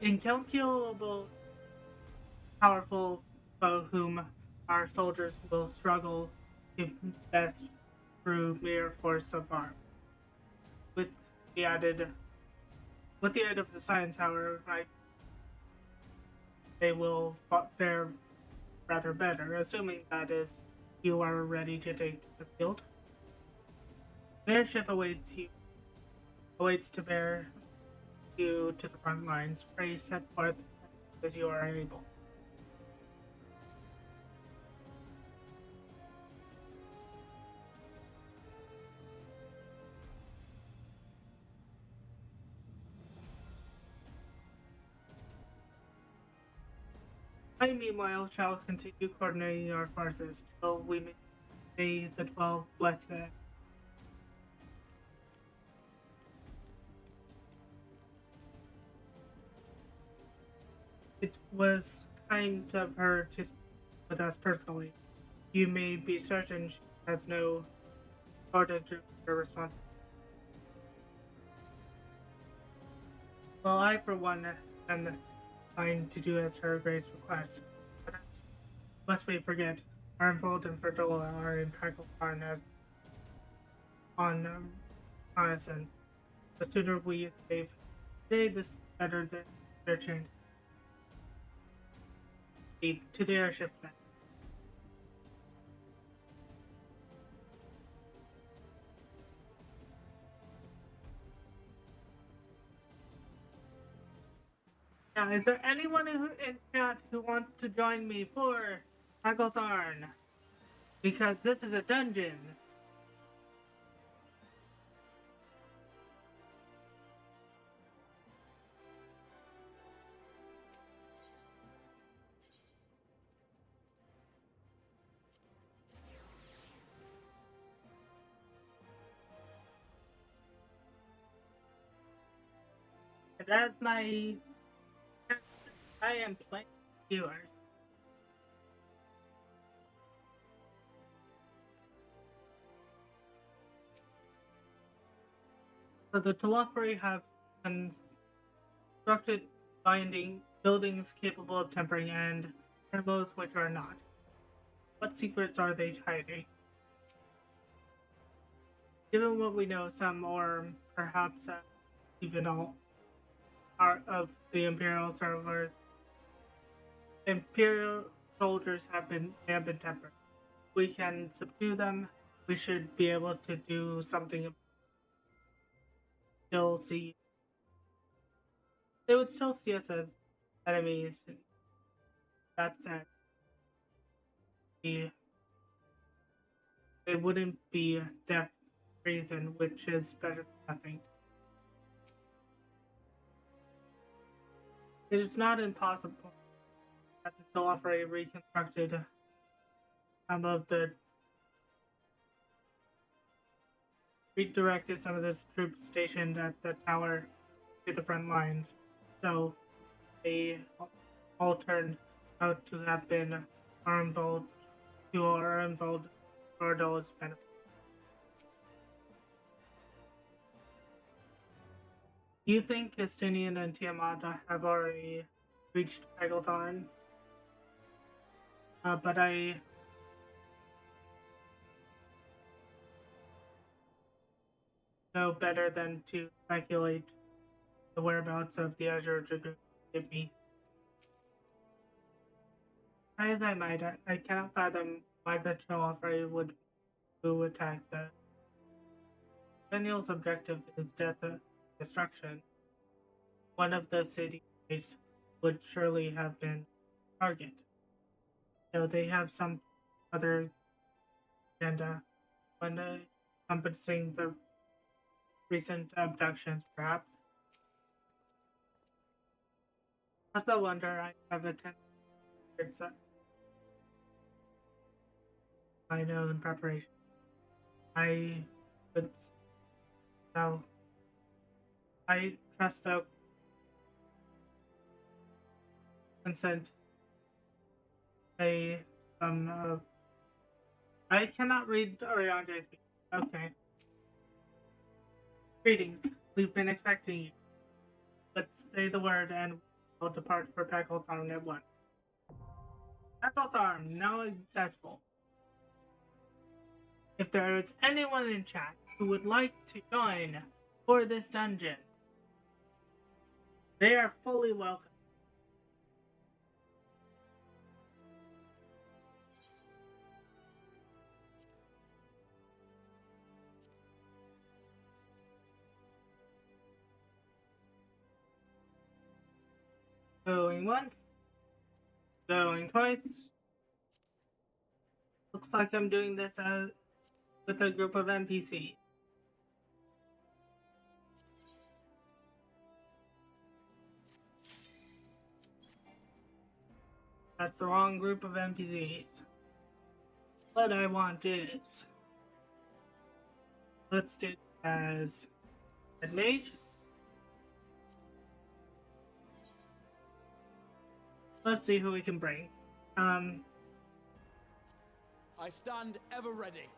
incalculable powerful foe whom our soldiers will struggle to best through mere force of arm. With the aid of the science, however, they will fare rather better, assuming that is you are ready to take the field. An airship awaits to bear you to the front lines. Pray set forth as you are able. I, meanwhile, shall continue coordinating our forces till we may the 12 blessed. It was kind of her to speak with us personally. You may be certain she has no shortage of her responsibility. Well, I, for one, am inclined to do as her grace requests. But lest we forget, our involved and fertile are impactful as on reconnaissance. The sooner we save today, the better their chance. To the airship then. Now, is there anyone in chat who wants to join me for Hagglethorn? Because this is a dungeon. And as my I am playing viewers. So the Telophori have constructed binding buildings capable of tempering and terminals which are not. What secrets are they hiding? Given what we know, some or perhaps even all are of the Imperial soldiers have been tempered. We can subdue them. We should be able to do something. Still see. They would still see us as enemies. That said, it wouldn't be death reason, which is better than nothing. It is not impossible that the Telophori reconstructed redirected some of the troops stationed at the tower to the front lines. So they all turned out to have been involved for those benefits. Do you think Justinian and Tiamat have already reached Hagglethorn? But I know better than to speculate the whereabouts of the Azure Dragoon give me. Try as I might, I cannot fathom why the Telophori would attack the Daniel's objective is death and destruction. One of the city states would surely have been target. Though they have some other agenda when encompassing the recent abductions, perhaps. That's no wonder I have attended I know in preparation. I would now I trust the consent I cannot read Oriande's speech. Okay. Greetings. We've been expecting you. Let's say the word and we'll depart for Hagglethorn at once. Hagglethorn, now accessible. If there is anyone in chat who would like to join for this dungeon, they are fully welcome. Going once. Going twice. Looks like I'm doing this with a group of NPCs. That's the wrong group of NPCs. What I want is, let's do it as a mage. Let's see who we can bring. I stand ever ready.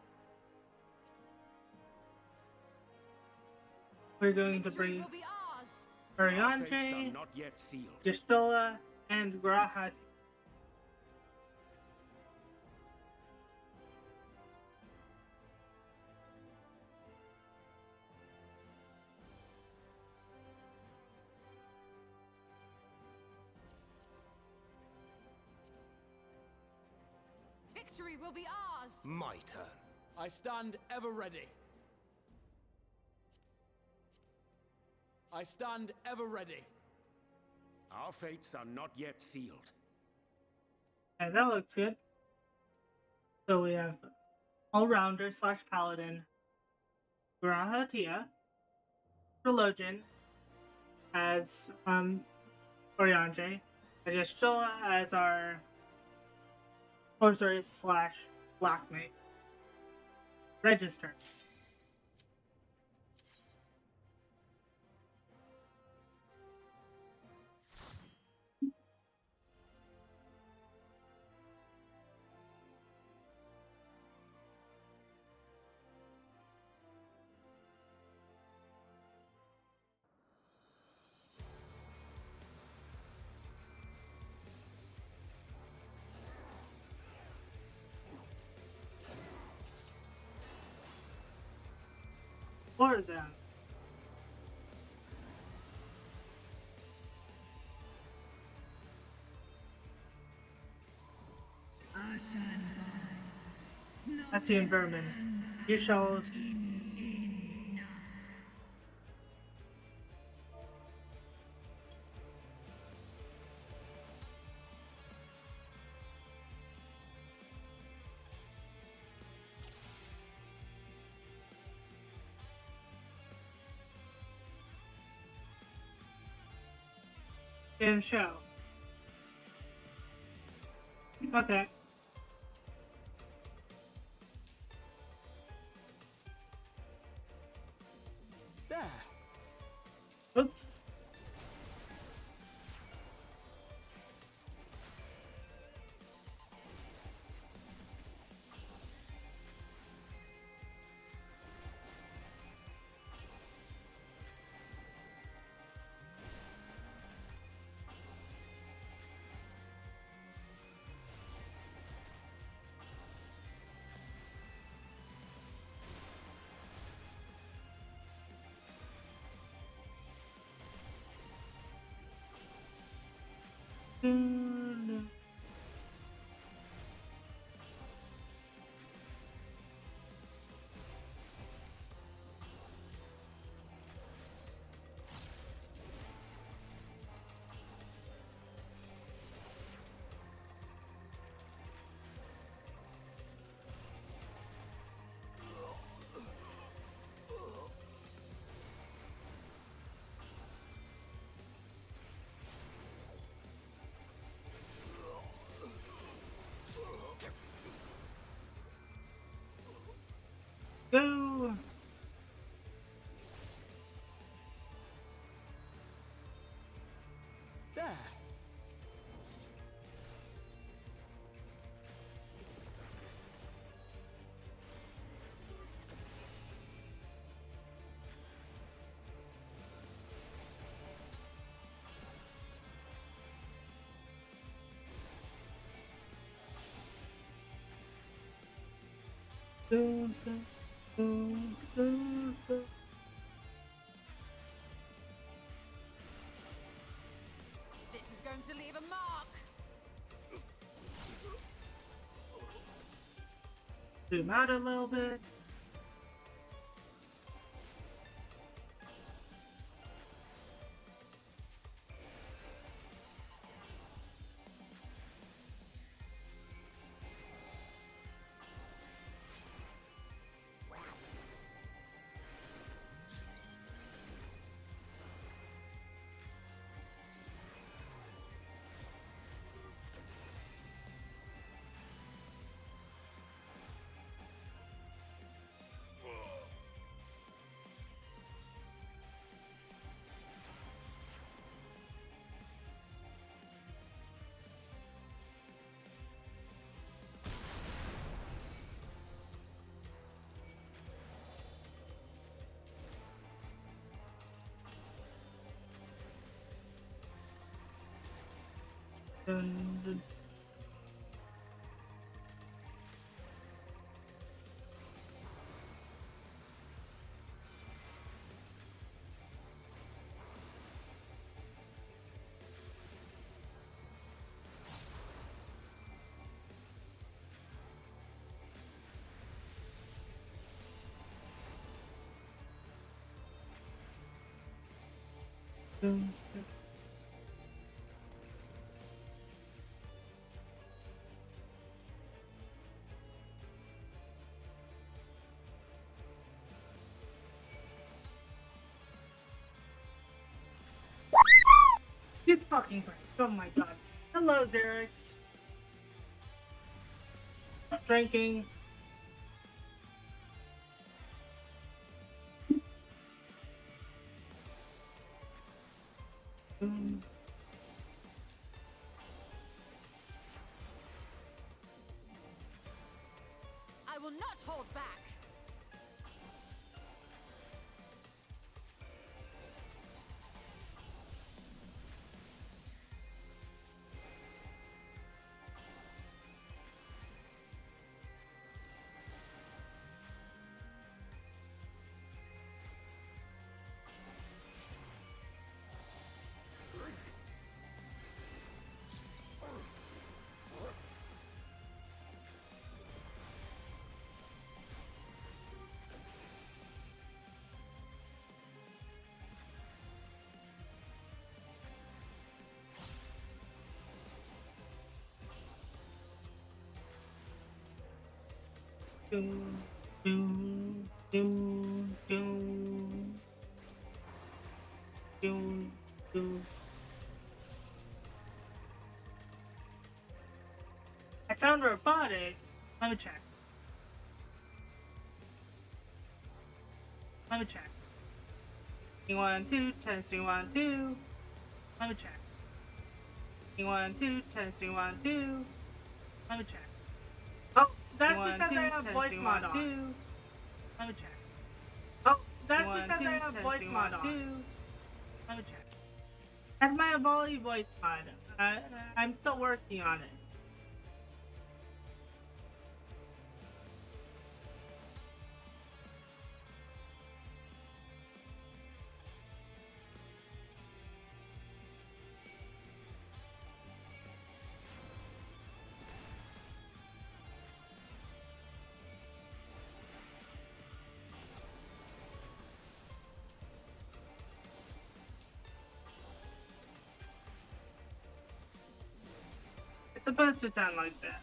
We're going to Victory bring will be ours. Our fates are Ariane, not yet sealed. Gistola, and Grahat. Victory will be ours. My turn. I stand ever ready. I stand ever ready. Our fates are not yet sealed. And that looks good. So we have all-rounder / paladin, Grahatia, Theologian as Oriange, and Gistola as our sorceress / black mage. Register. Warzone. That's the vermin. You shall. In show. Okay. There. Oops. Go. There. Go, go, go, go, go. This is going to leave a mark. Zoom out a little bit. Dun, dun. Dun, dun. It's fucking great. Oh my god. Hello, Xerix. Drinking. Mm. I will not hold back. Dun, dun, dun, dun. Dun, dun. I sound robotic. Let me check. Let me check. 1, 2, testing 1, 2. Let me check. 1, 2, testing 1, 2. Let me check. Oh, that's because I have voice mod on. Let me check. Oh, that's because I have voice mod on. Let me check. That's my Avoli voice mod. I'm still working on it. It's supposed to sound like that.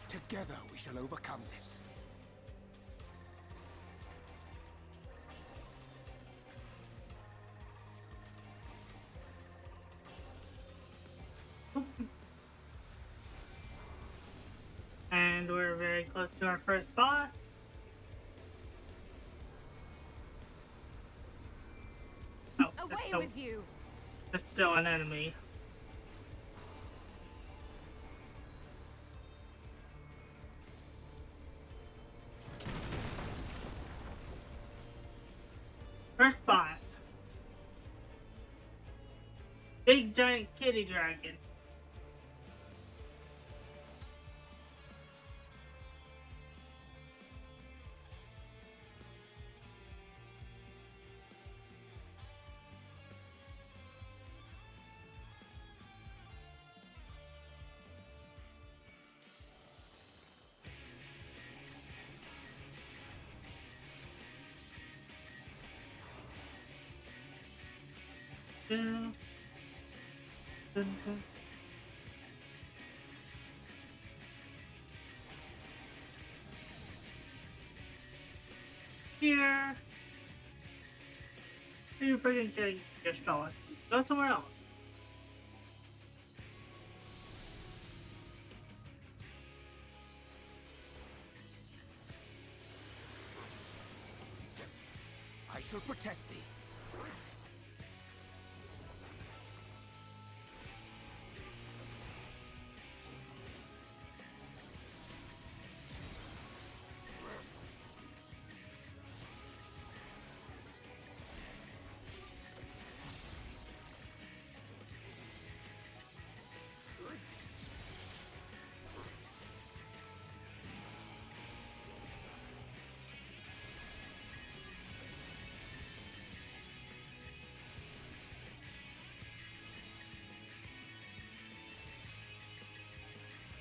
Together we shall overcome this. And we're very close to our first boss. Oh, Away with you! there's still an enemy. First boss. Big giant kitty dragon. Dun, dun. Here. Are you freaking kidding? You're stolen. Go somewhere else. I shall protect thee.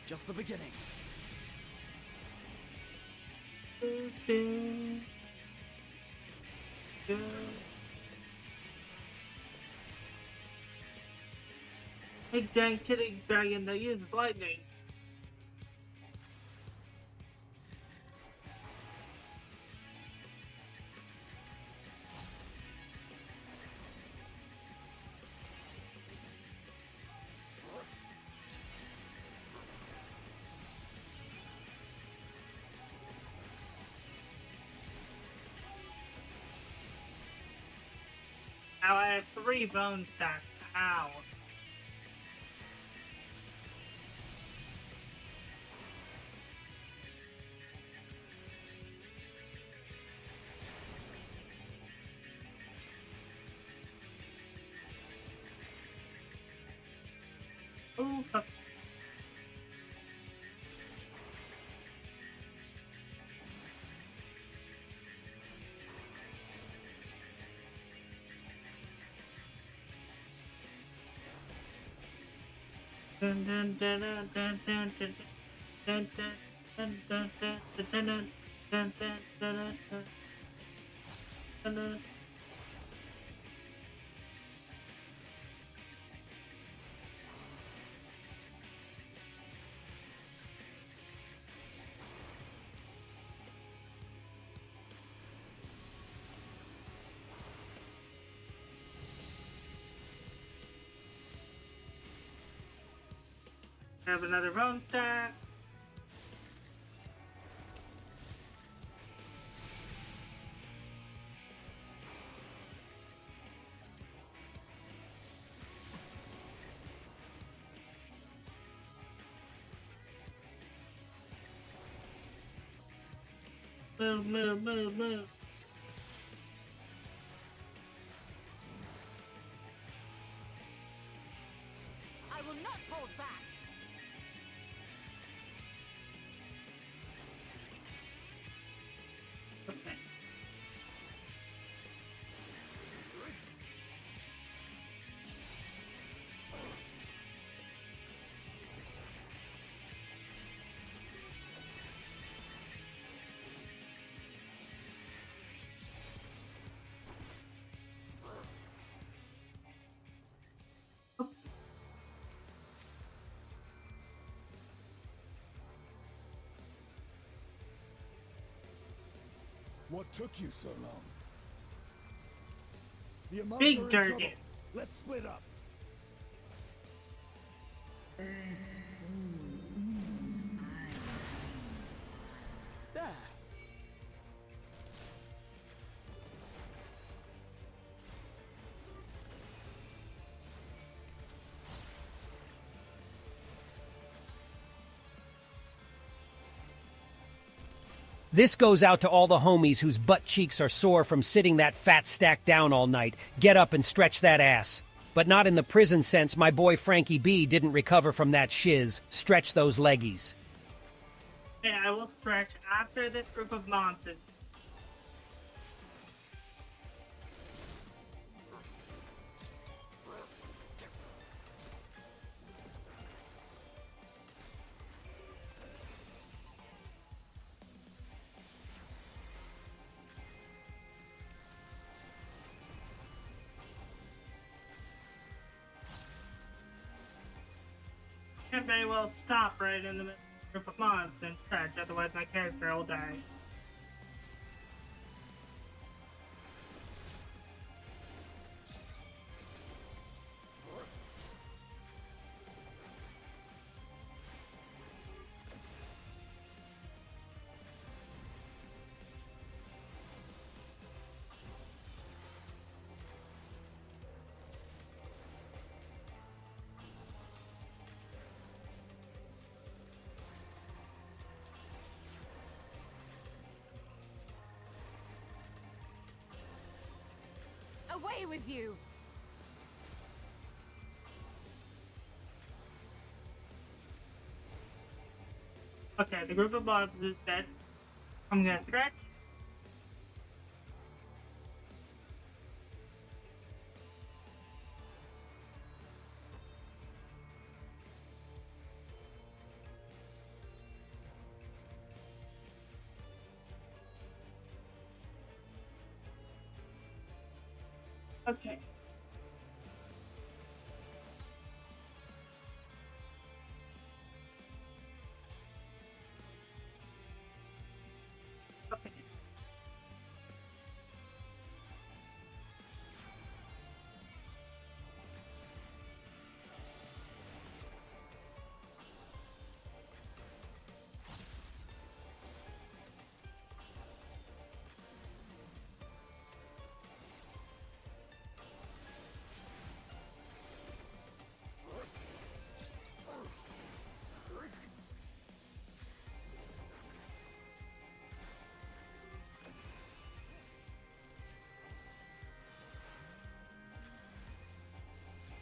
Just the beginning. Dun, dun. Dun. A giant killing dragon that uses lightning. Now I have 3 bone stacks. Ow. Oh, fuck. Dun dun dun dun dun dun dun dun dun dun dun dun dun dun dun dun dun dun. Have another bone stack. Move, move, move, move. I will not hold back. Okay. What took you so long? The amounts Big are in dragon. trouble. Let's split up. There. This goes out to all the homies whose butt cheeks are sore from sitting that fat stack down all night. Get up and stretch that ass. But not in the prison sense. My boy Frankie B didn't recover from that shiz. Stretch those leggies. Hey, I will stretch after this group of monsters. Can't very well stop right in the middle of a group of mobs and stretch, otherwise my character will die. Away with you! Okay, the group of mobs is dead. I'm gonna stretch. Okay. Okay.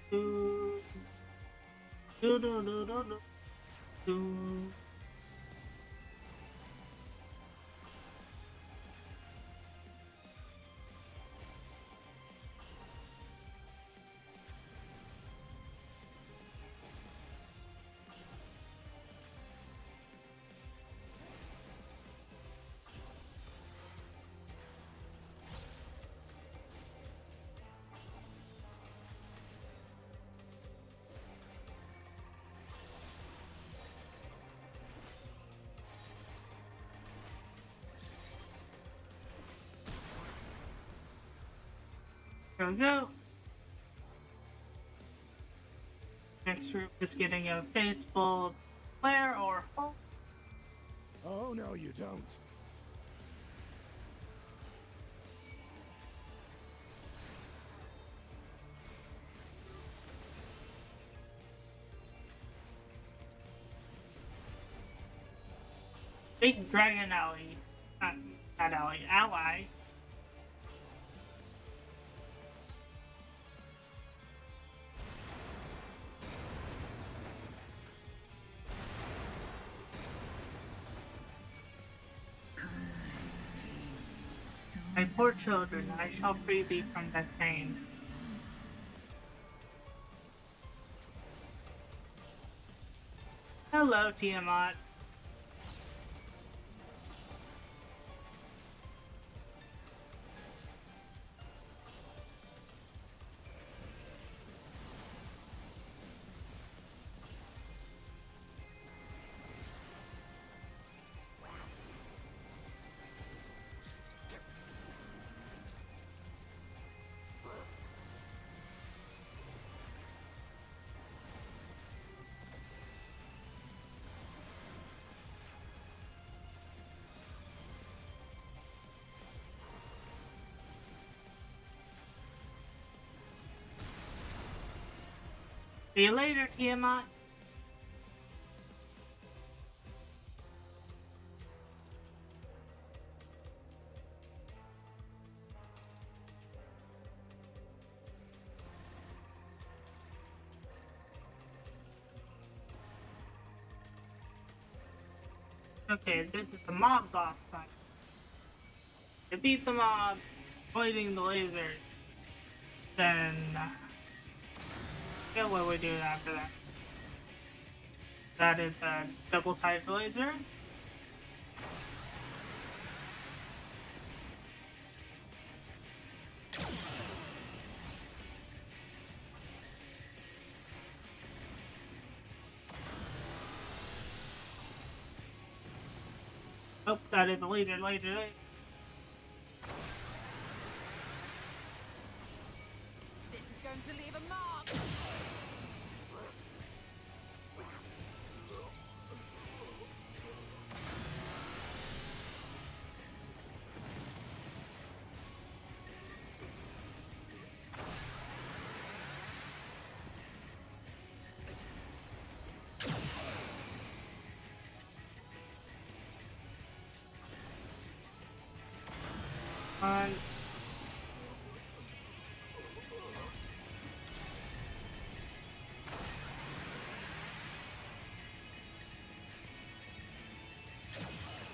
Do do do do do do. Do. Here we go. Next group is getting a faithful player or hope. Oh, no, you don't. Big dragon ally. Not ally, ally. My poor children, I shall free thee from that pain. Hello, Tiamat. See you later, Tiamat. Okay, this is the mob boss fight. Defeat the mob, avoiding the lasers. Then, get what we do after that. That is a double-sided laser. Oh, that is a laser, laser, laser. This is going to leave a mark. On.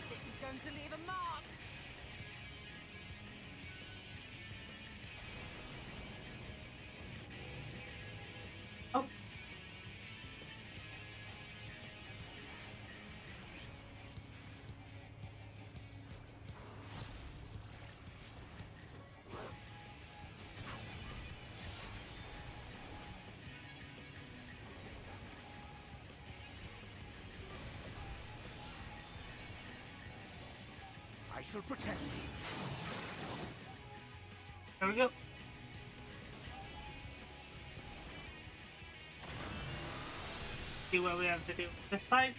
This is going to leave a mark. Oh. I shall protect thee. There we go. See what we have to do this fight.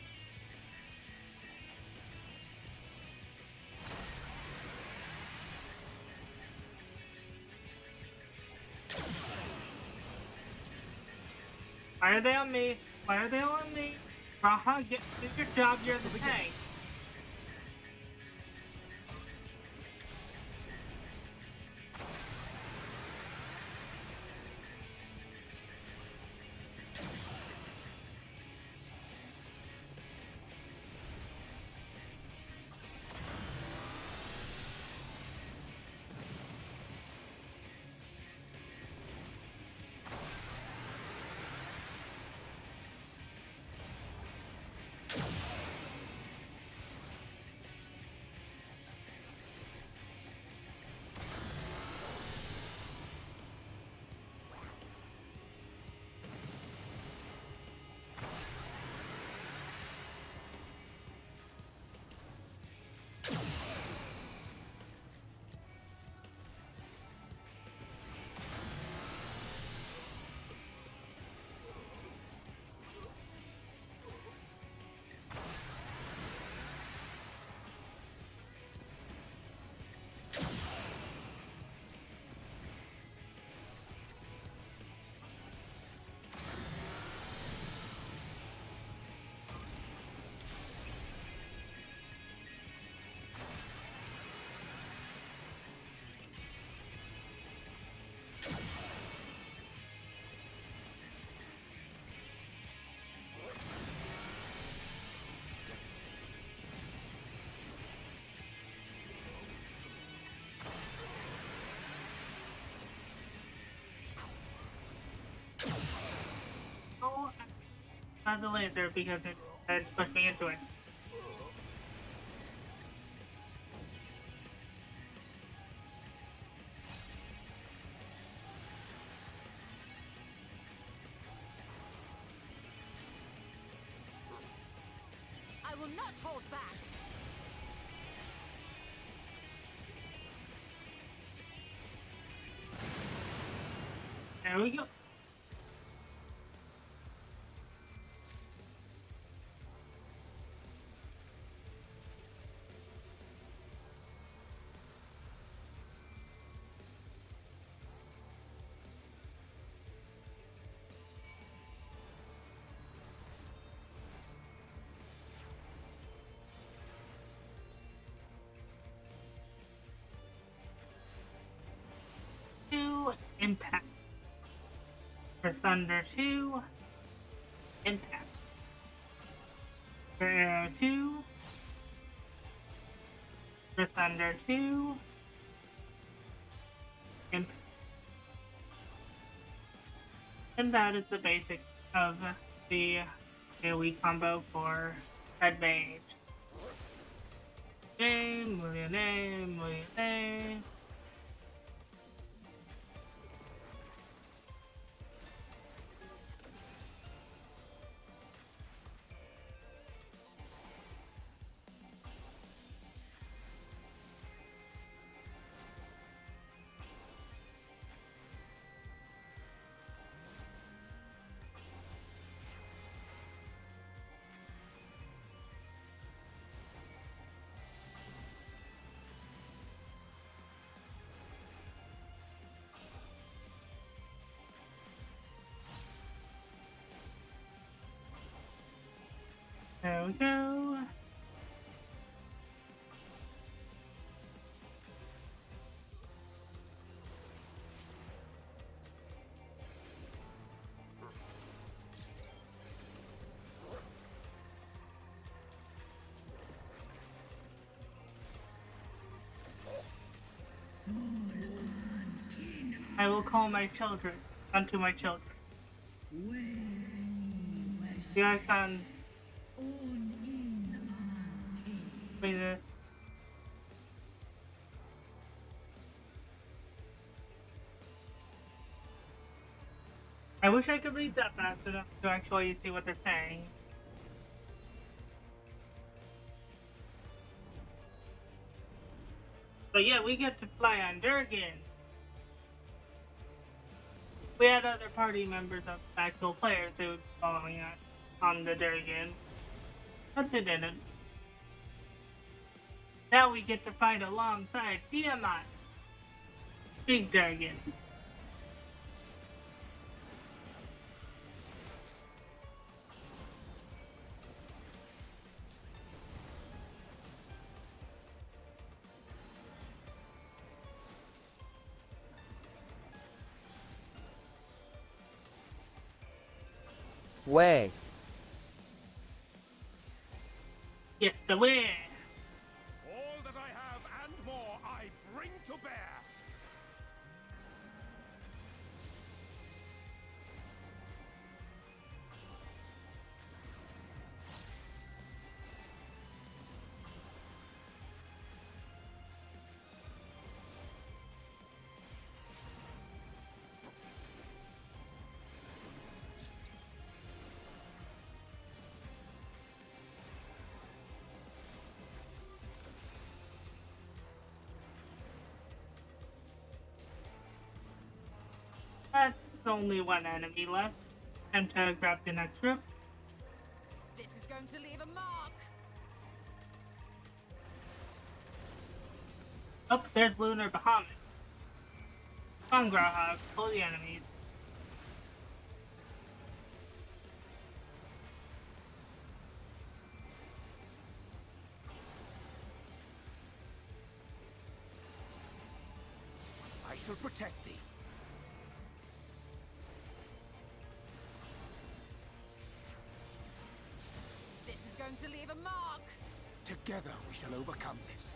Why are they on me? Why are they on me? Raha, get your job, you're the tank. Oh, not the laser because it pushed me into it. I will not hold back. There we go. Impact. For Thunder 2, Impact. For Arrow 2, for Thunder 2, Impact. And that is the basic of the AoE combo for Red Mage. Name. There we go. I will call my children unto my children. The icons. Wait a I wish I could read that fast enough to actually see what they're saying. But yeah, we get to fly on Durgan. We had other party members of actual players who would be following us on the Durgan, but they didn't. Now we get to fight alongside Tiamat. Big Durgan. Way. Yes, the way. All that I have and more I bring to bear. That's only one enemy left. Time to grab the next group. This is going to leave a mark. Oh, there's Lunar Bahamut. Come on, Groundhog, pull the enemies. I shall protect thee. This is going to leave a mark. Together we shall overcome this.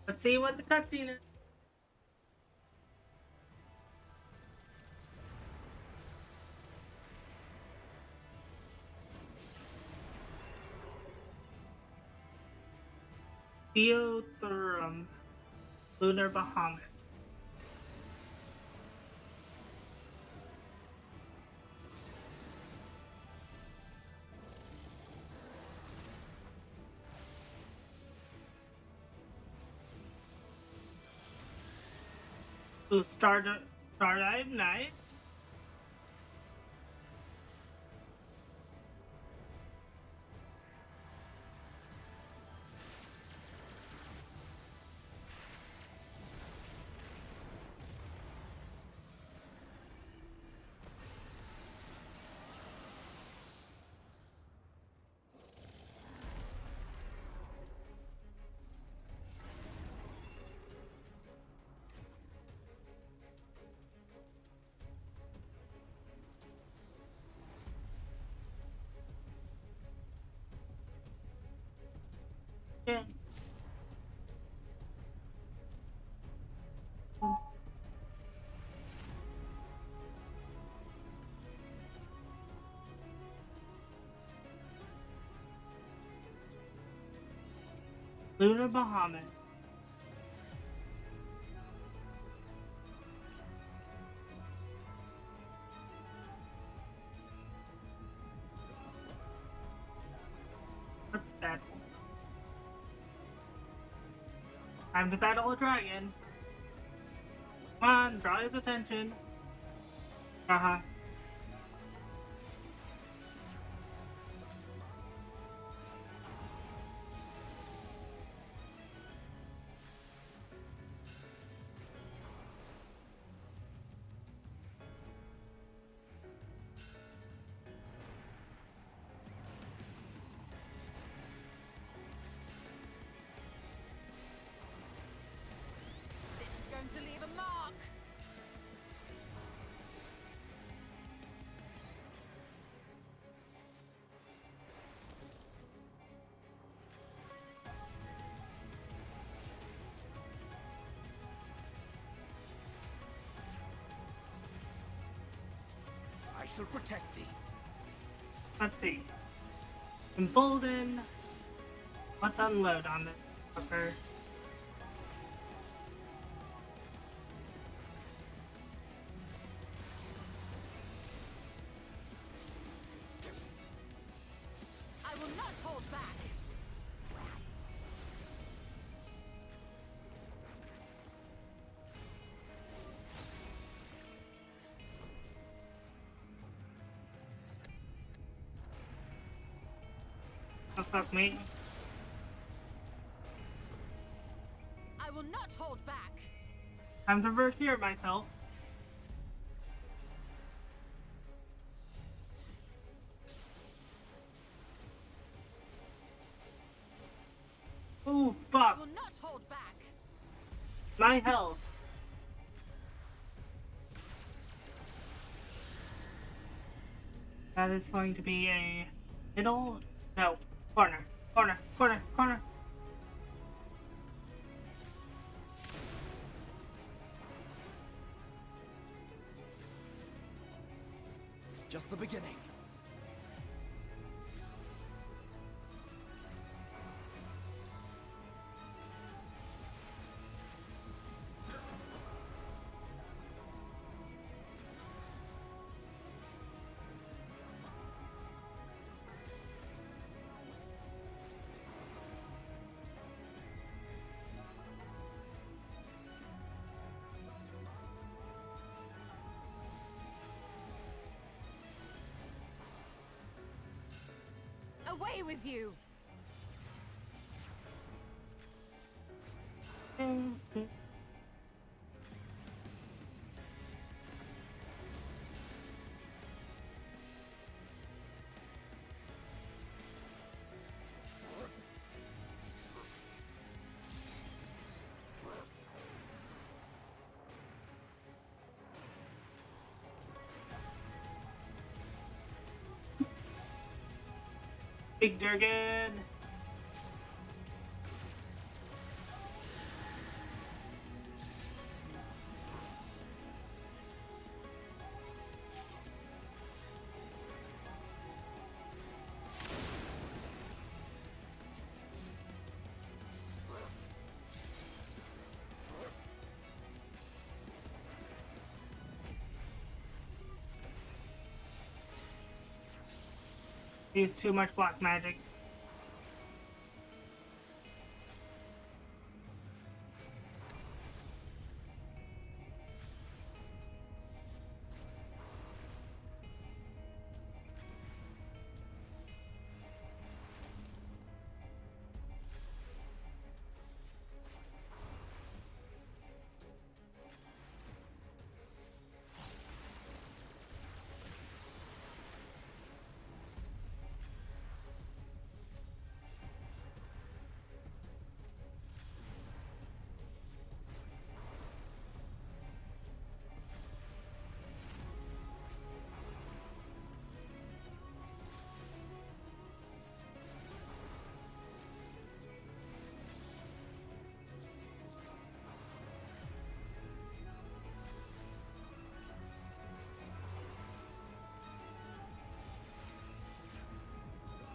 Let's see what the cutscene is. Theothurum, Lunar Bahamut. Ooh, Stardive, nice. Yeah. Lunar Bahamut. Let's battle. Time to battle a dragon. Come on, draw his attention. Uh-huh. This is going to leave a mark. I shall protect thee. Let's see. Embolden. Let's unload on this fucker. I will not hold back. Oh, fuck me. I will not hold back. Time to repair myself. Ooh, I fuck. will not hold back. My health. That is going to be a middle. No, corner. Corner. Corner. Corner. Just the beginning. Away with you. Big Durgan. Use too much black magic.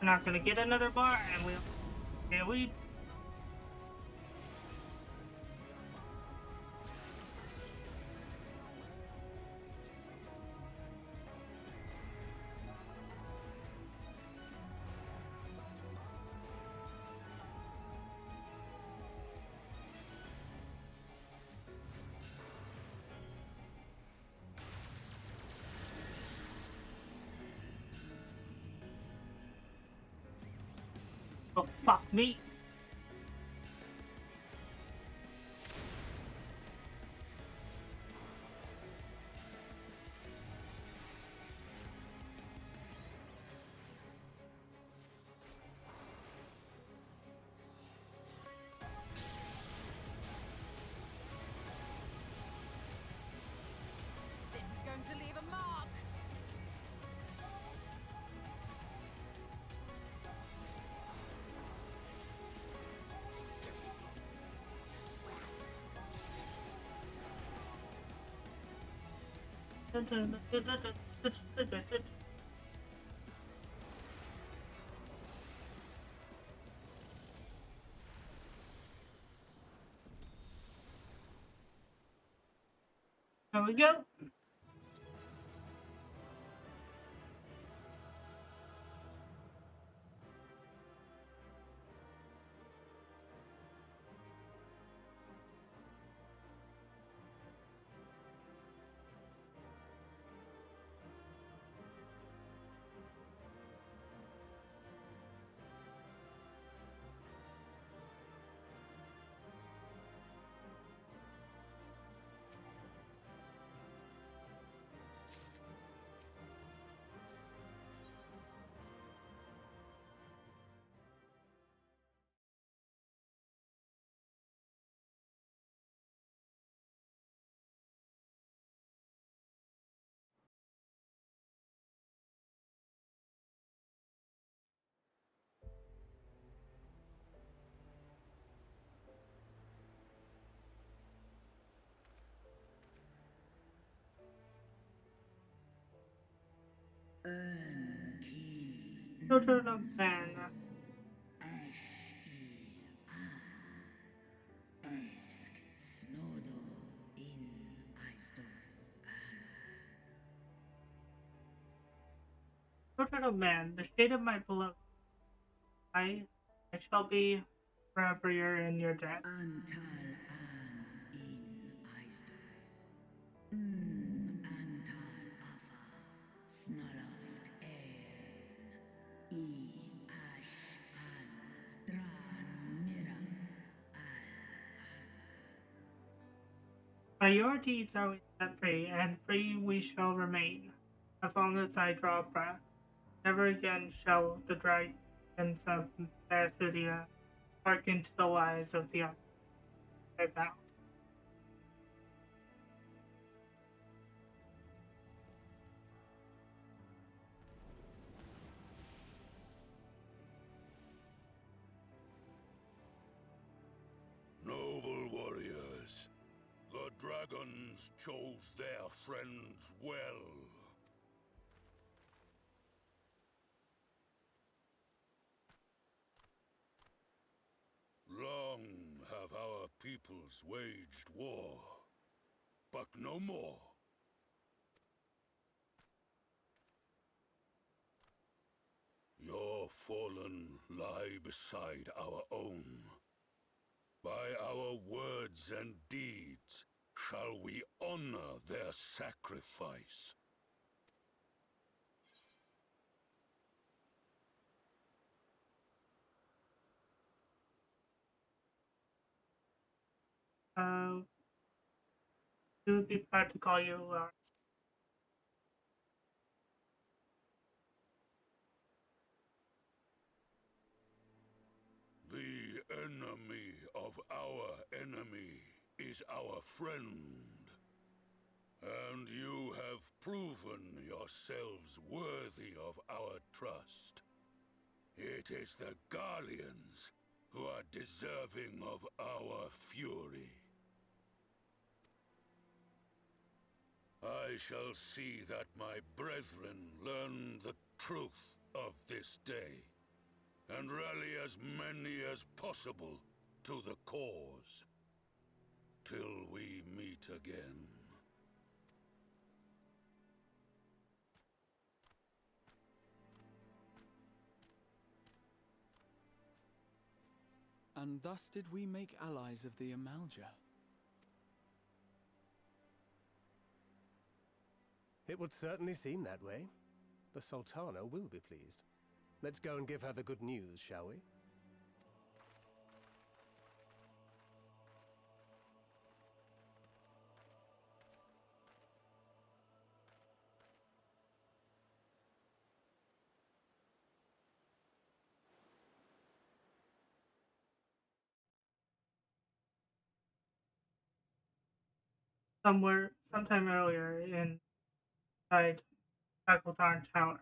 We're not gonna get another bar, and we'll. Here we. Oh, fuck me. This is going to leave a mark. There we go. Children of men. Children of man, the shade of my beloved. I shall be forever your in your debt. By your deeds are we set free, and free we shall remain, as long as I draw breath. Never again shall the dragons of Basudia hearken to the lies of the other. I vow. Noble warriors, the dragons chose their friends well. Long have our peoples waged war, but no more. Your fallen lie beside our own. By our words and deeds shall we honor their sacrifice. It would be proud to call you The enemy of our enemy is our friend. And you have proven yourselves worthy of our trust. It is the Guardians who are deserving of our fury. I shall see that my brethren learn the truth of this day. and rally as many as possible to the cause. Till we meet again. And thus did we make allies of the Amalja. It would certainly seem that way. The Sultana will be pleased. Let's go and give her the good news, shall we? Sometime earlier inside Shackleton Tower.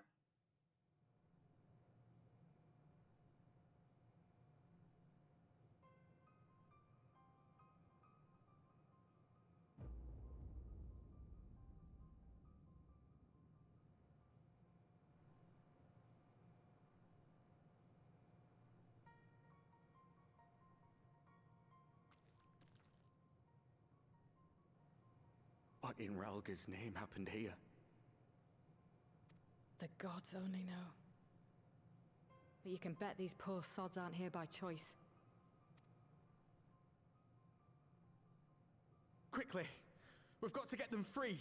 What in Ralga's name happened here? The gods only know. But you can bet these poor sods aren't here by choice. Quickly! We've got to get them free!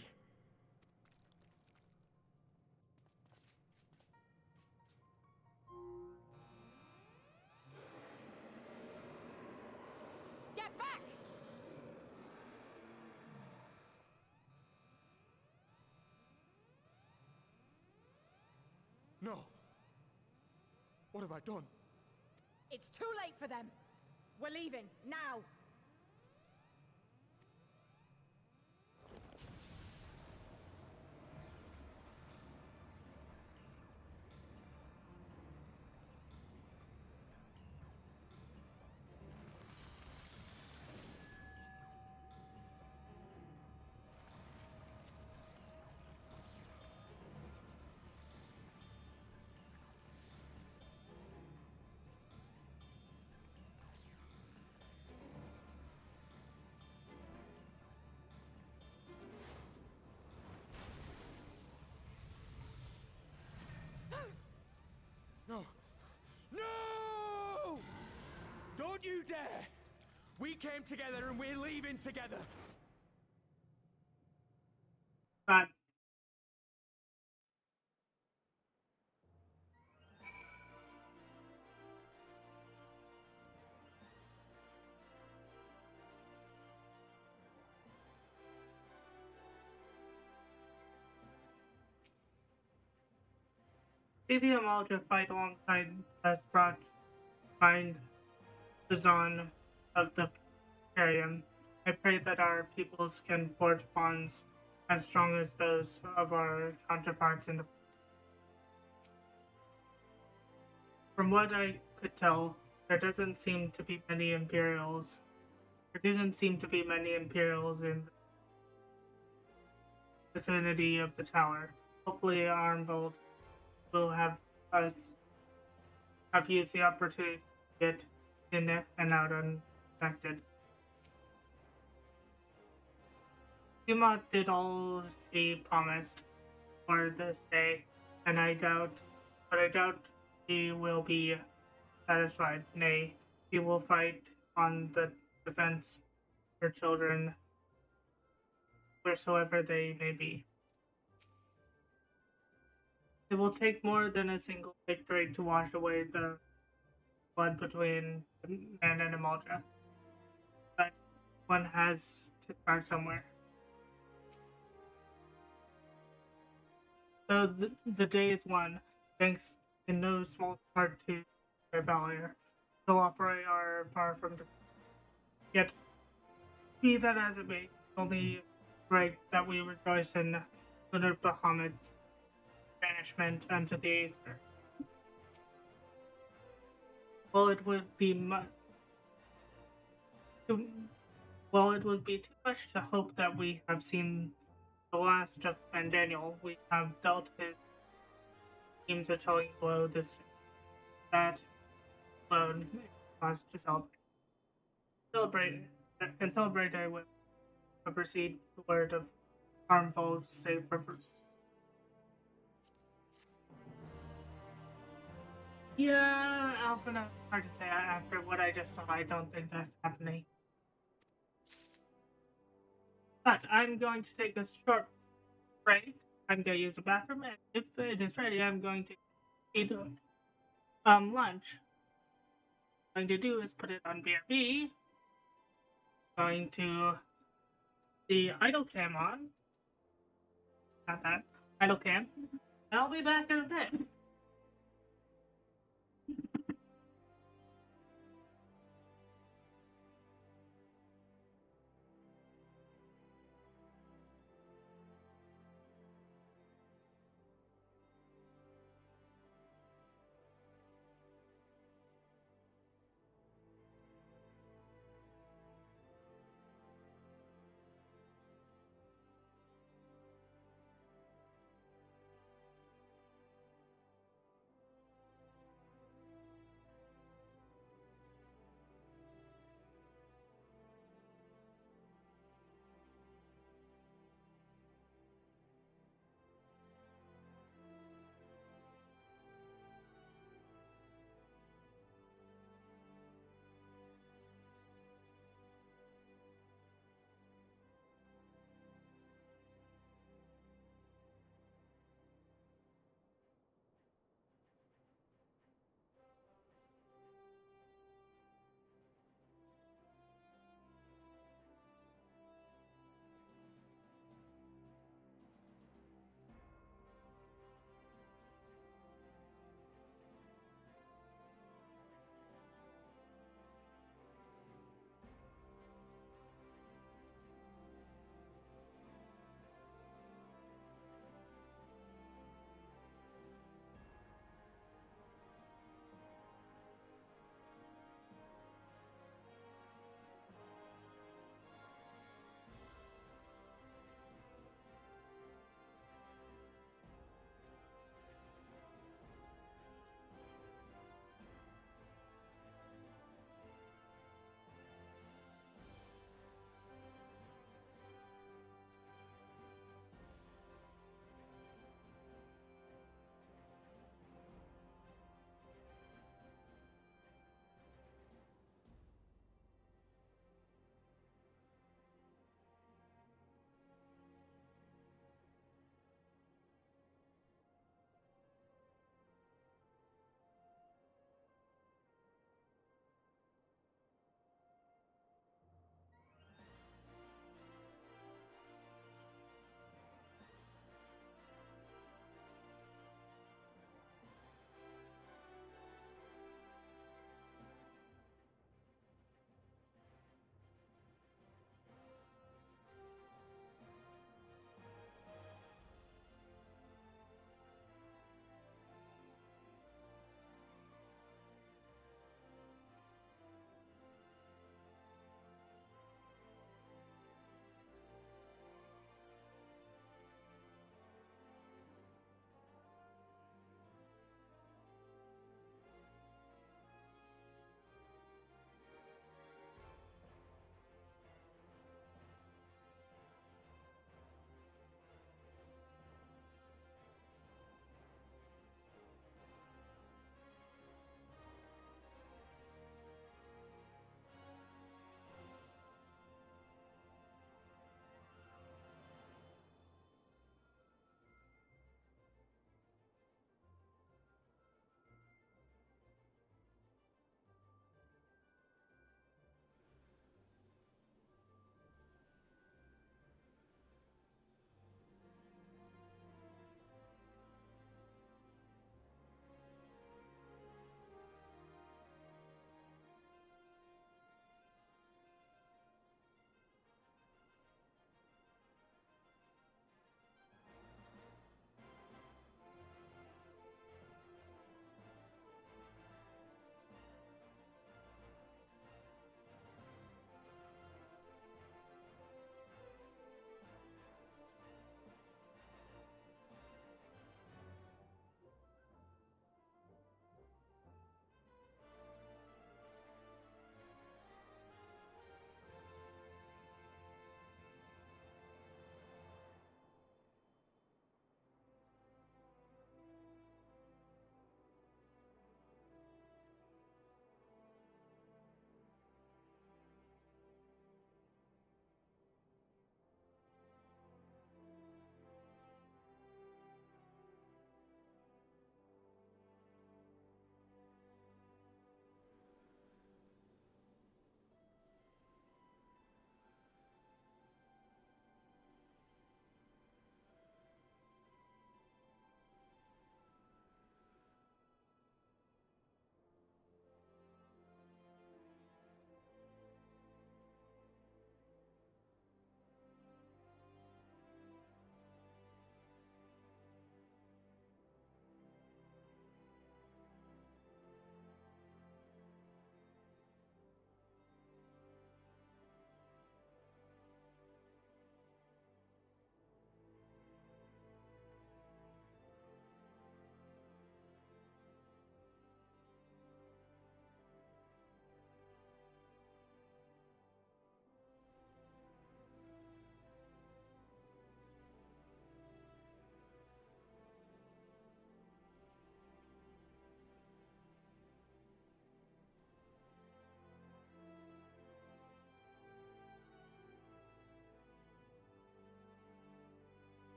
Get back! No! What have I done? It's too late for them. We're leaving, now! No! No! Don't you dare! We came together and we're leaving together! But see the Amalja fight alongside us brought find the Zon of the Imperium. I pray that our peoples can forge bonds as strong as those of our counterparts in the. From what I could tell, there didn't seem to be many Imperials in the vicinity of the tower. Hopefully, Armvold will have used the opportunity to get in and out unaffected. Yuma did all she promised for this day, and I doubt she will be satisfied. Nay, she will fight on the defense of her children, wheresoever they may be. It will take more than a single victory to wash away the blood between man and Amalja, but one has to start somewhere. So the day is won, thanks in no small part to their valor. The Loperi are far from defeated. Yet, be that as it may, it's only right that we rejoice in Lunar Bahamut's banishment unto the Aether. Well, it would be too much to hope that we have seen the last of Daniel. We have dealt his teams a telling blow that alone cause to celebrate I will proceed the word of harmful save for yeah, Alpha, hard to say after what I just saw. I don't think that's happening. But I'm going to take a short break. I'm going to use the bathroom, and if it is ready, I'm going to eat lunch. What I'm going to do is put it on BRB. Going to the idle cam on. Not that. Idle cam. And I'll be back in a bit.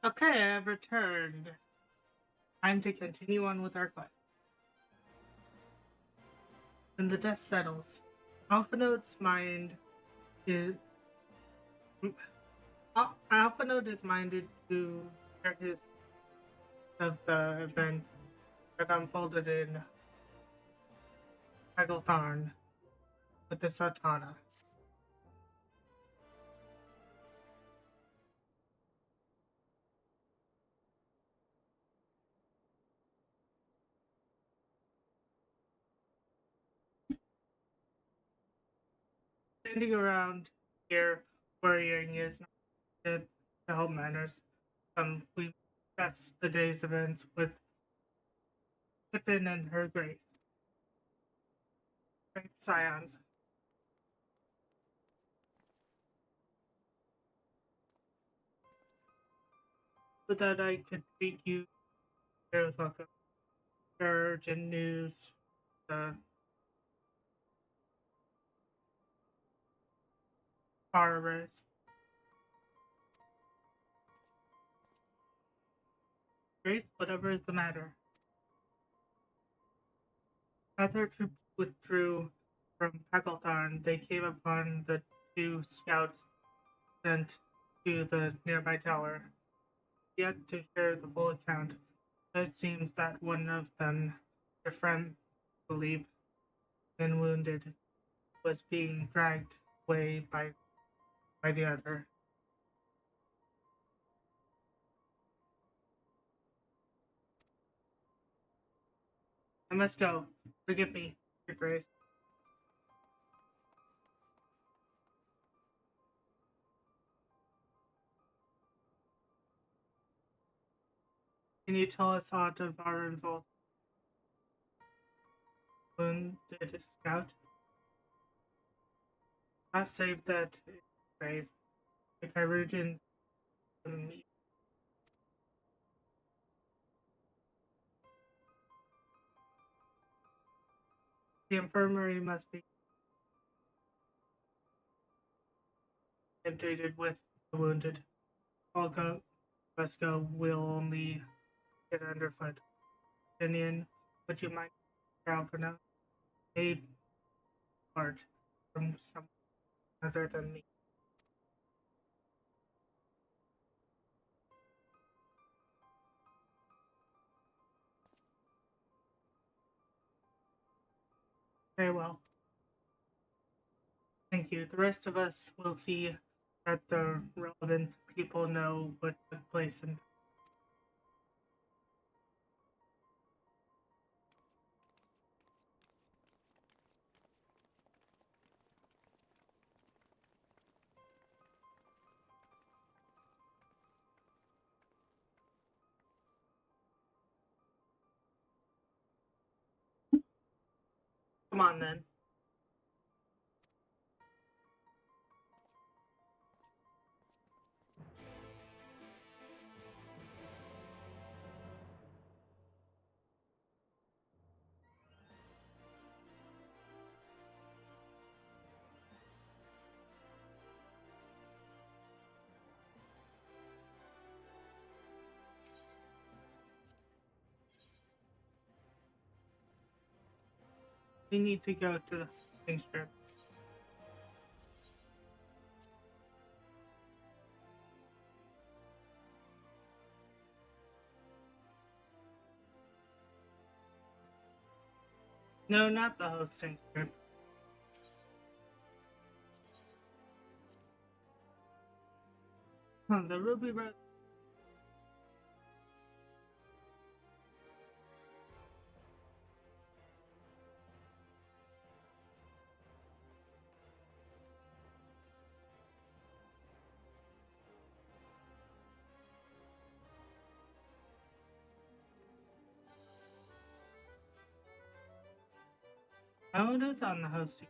Okay, I have returned. Time to continue on with our quest. When the dust settles, Alphanote's mind is Alphanote is minded to share his of the event that unfolded in Pagaltharn with the Sultana. Standing around here worrying is not good to help matters. We discuss the day's events with Pippin and her Grace. Great scions. So that I could treat you heroes welcome. Urgent news. The Farris. Grace, whatever is the matter. As our troops withdrew from Pagaltharn, they came upon the two scouts sent to the nearby tower. Yet to hear the full account, it seems that one of them, their friend, believed and wounded, was being dragged away by the other. I must go. Forgive me, Your Grace. Can you tell us aught of our involved wounded scout? Not save that brave. The Kyrugians. The infirmary must be emptied with the wounded. Olga Vesco will only get underfoot. Opinion, would you mind Alpana made part from someone other than me? Very well. Thank you. The rest of us will see that the relevant people know what took place and come on then. We need to go to the thing strip. No, not the hosting strip. The Ruby Road. Oh, it is on the hosting.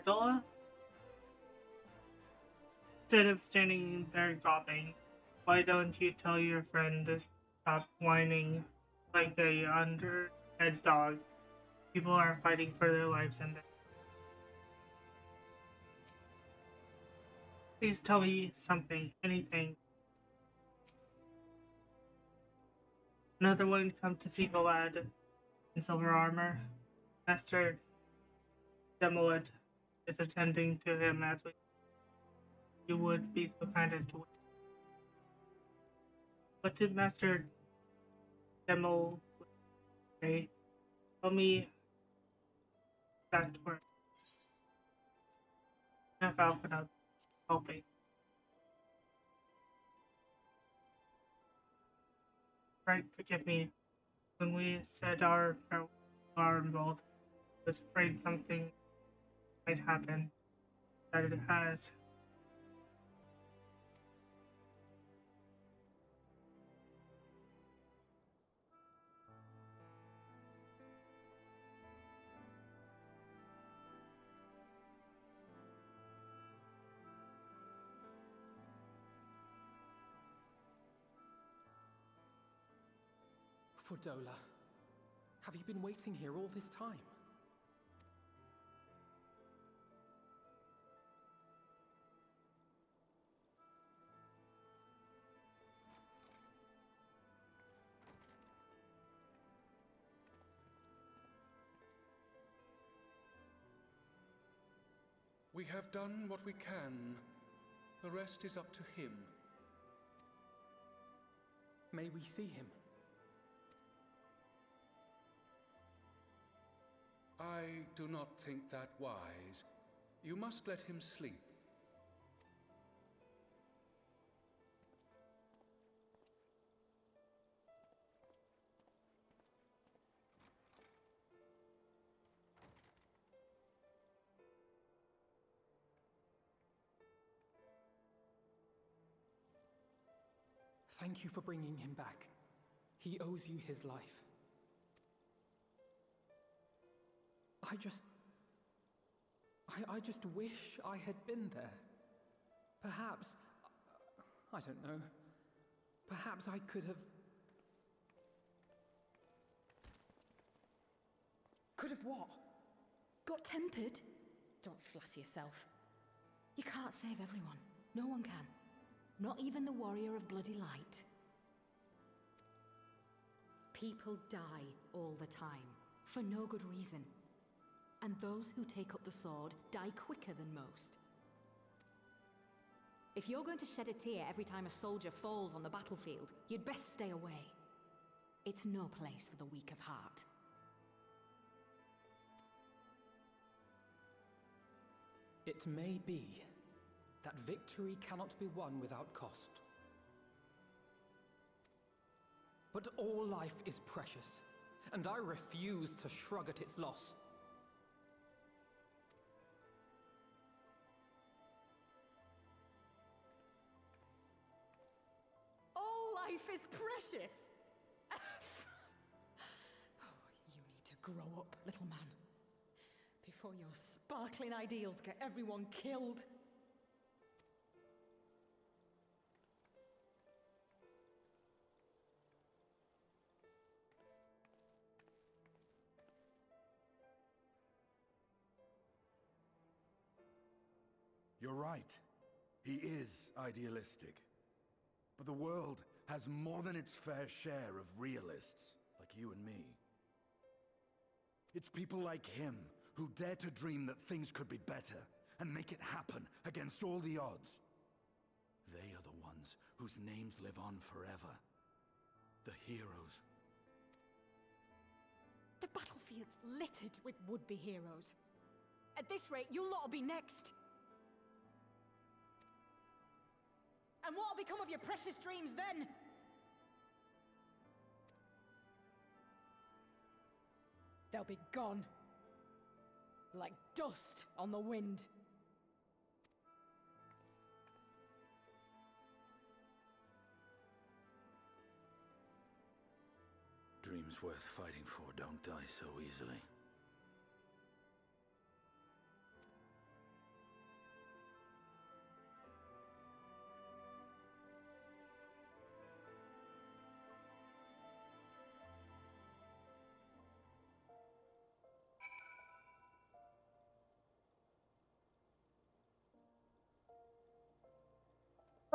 Adola. Instead of standing there gawping, why don't you tell your friend to stop whining like a underfed dog? People are fighting for their lives and please tell me something, anything. Another one come to see the lad in silver armor. Master Demolet is attending to him as you would be so kind as to wait. What did Master Demolet say? Tell me exact words. Enough Alpha helping. Right, forgive me. When we said our farewell involved, I was afraid something might happen. That it has. Fordola, have you been waiting here all this time? We have done what we can. The rest is up to him. May we see him? I do not think that wise. You must let him sleep. Thank you for bringing him back. He owes you his life. I just wish I had been there. Perhaps, I don't know, perhaps I could have... Could have what? Got tempered? Don't flatter yourself. You can't save everyone. No one can. Not even the warrior of bloody light. People die all the time, for no good reason. And those who take up the sword die quicker than most. If you're going to shed a tear every time a soldier falls on the battlefield, you'd best stay away. It's no place for the weak of heart. It may be that victory cannot be won without cost. But all life is precious, and I refuse to shrug at its loss. Life is precious! Oh, you need to grow up, little man. Before your sparkling ideals get everyone killed. You're right. He is idealistic. But the world has more than its fair share of realists, like you and me. It's people like him who dare to dream that things could be better and make it happen against all the odds. They are the ones whose names live on forever. The heroes. The battlefield's littered with would-be heroes. At this rate, you lot'll be next. And what'll become of your precious dreams then? They'll be gone. Like dust on the wind. Dreams worth fighting for don't die so easily.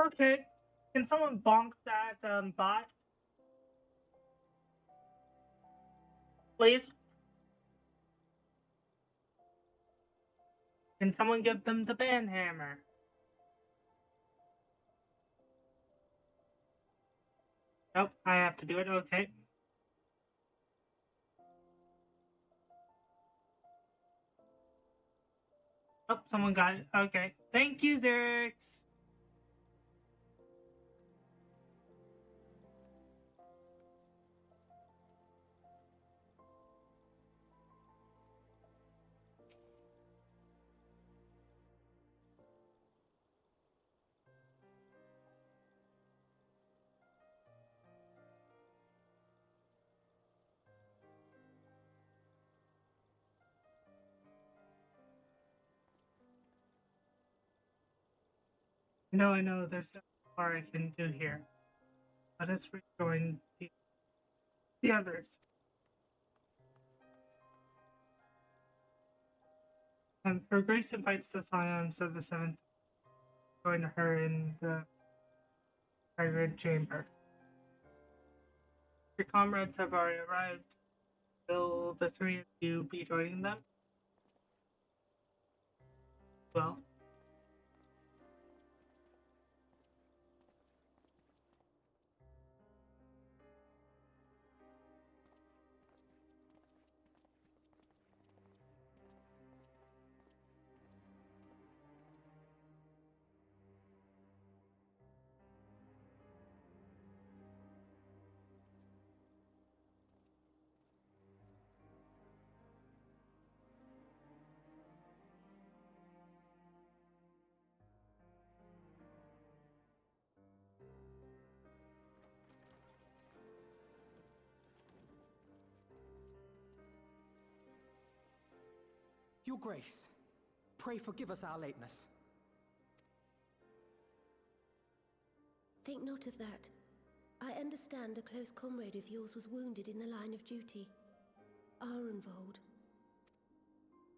Okay. Can someone bonk that bot? Please? Can someone give them the banhammer? Nope, I have to do it, okay. Oh, someone got it. Okay. Thank you, Zerix. I know, there's no more I can do here. Let us rejoin the others. Her Grace invites the Scions of the Seventh to join her in the Fragrant Chamber. Your comrades have already arrived. Will the three of you be joining them? Well, Your Grace, pray forgive us our lateness. Think not of that. I understand a close comrade of yours was wounded in the line of duty. Arenvold.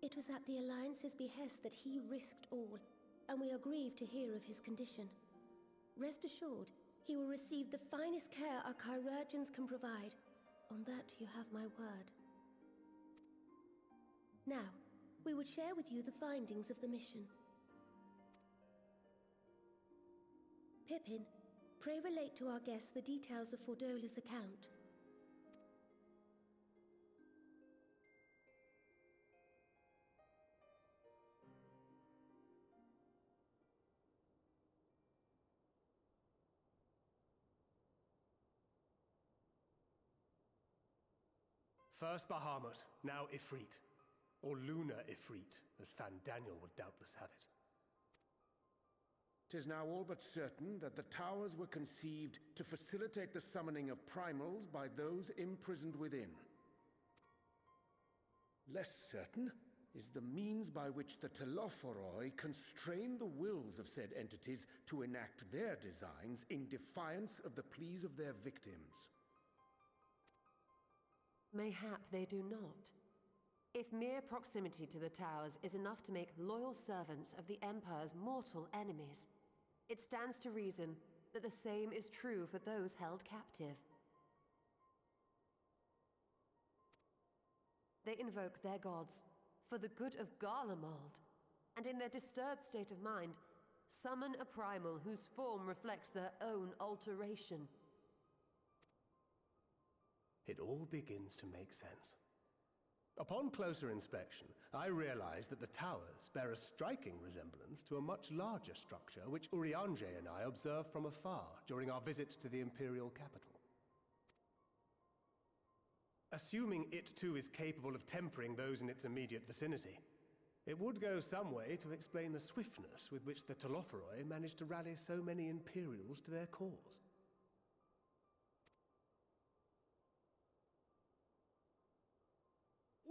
It was at the Alliance's behest that he risked all, and we are grieved to hear of his condition. Rest assured, he will receive the finest care our chirurgeons can provide. On that you have my word. Now, we would share with you the findings of the mission. Pippin, pray relate to our guests the details of Fordola's account. First Bahamut, now Ifrit. Or Lunar Ifrit, as Fandaniel would doubtless have it. 'Tis now all but certain that the towers were conceived to facilitate the summoning of primals by those imprisoned within. Less certain is the means by which the Telophoroi constrain the wills of said entities to enact their designs in defiance of the pleas of their victims. Mayhap they do not. If mere proximity to the towers is enough to make loyal servants of the Empire's mortal enemies, it stands to reason that the same is true for those held captive. They invoke their gods for the good of Garlemald, and in their disturbed state of mind, summon a primal whose form reflects their own alteration. It all begins to make sense. Upon closer inspection, I realized that the towers bear a striking resemblance to a much larger structure which Urianger and I observed from afar during our visit to the Imperial capital. Assuming it too is capable of tempering those in its immediate vicinity, it would go some way to explain the swiftness with which the Telophoroi managed to rally so many Imperials to their cause.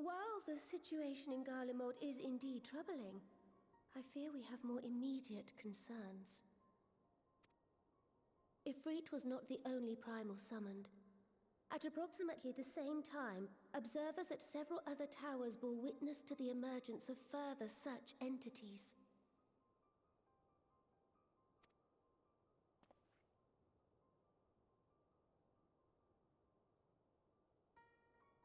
While the situation in Garlemald is indeed troubling, I fear we have more immediate concerns. Ifrit was not the only primal summoned. At approximately the same time, observers at several other towers bore witness to the emergence of further such entities.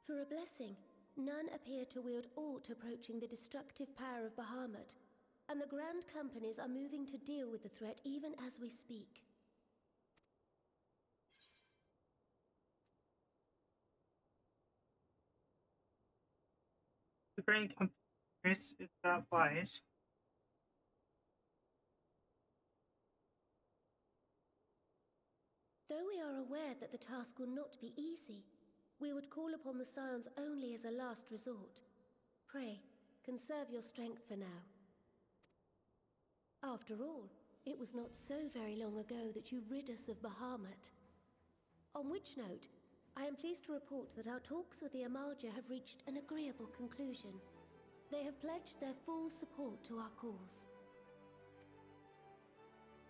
For a blessing, none appear to wield aught approaching the destructive power of Bahamut, and the Grand Companies are moving to deal with the threat even as we speak. The Grand Companies is that wise. Though we are aware that the task will not be easy, we would call upon the Scions only as a last resort. Pray, conserve your strength for now. After all, it was not so very long ago that you rid us of Bahamut. On which note, I am pleased to report that our talks with the Amalja have reached an agreeable conclusion. They have pledged their full support to our cause.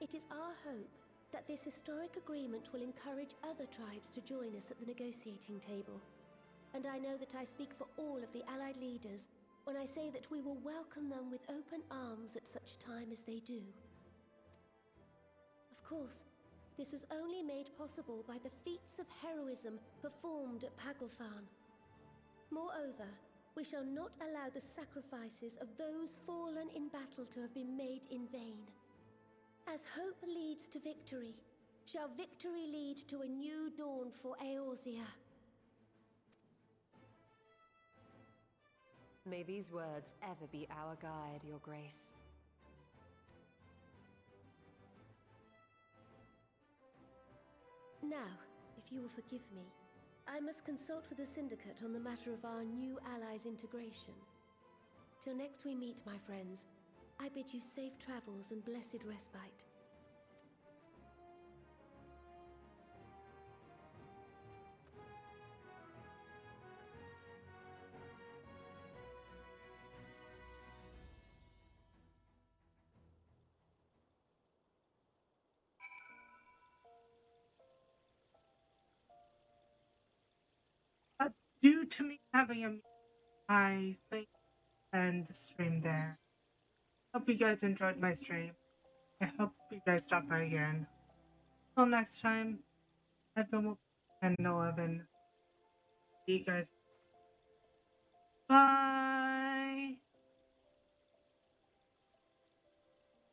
It is our hope that this historic agreement will encourage other tribes to join us at the negotiating table. And I know that I speak for all of the Allied leaders when I say that we will welcome them with open arms at such time as they do. Of course, this was only made possible by the feats of heroism performed at Paglfan. Moreover, we shall not allow the sacrifices of those fallen in battle to have been made in vain. As hope leads to victory, shall victory lead to a new dawn for Eorzea. May these words ever be our guide, Your Grace. Now, if you will forgive me, I must consult with the Syndicate on the matter of our new allies' integration. Till next we meet, my friends, I bid you safe travels and blessed respite. Due to me having a meeting, I think and stream there. Hope you guys enjoyed my stream. I hope you guys stop by again. Till next time, I've been 10-11. See you guys. Bye!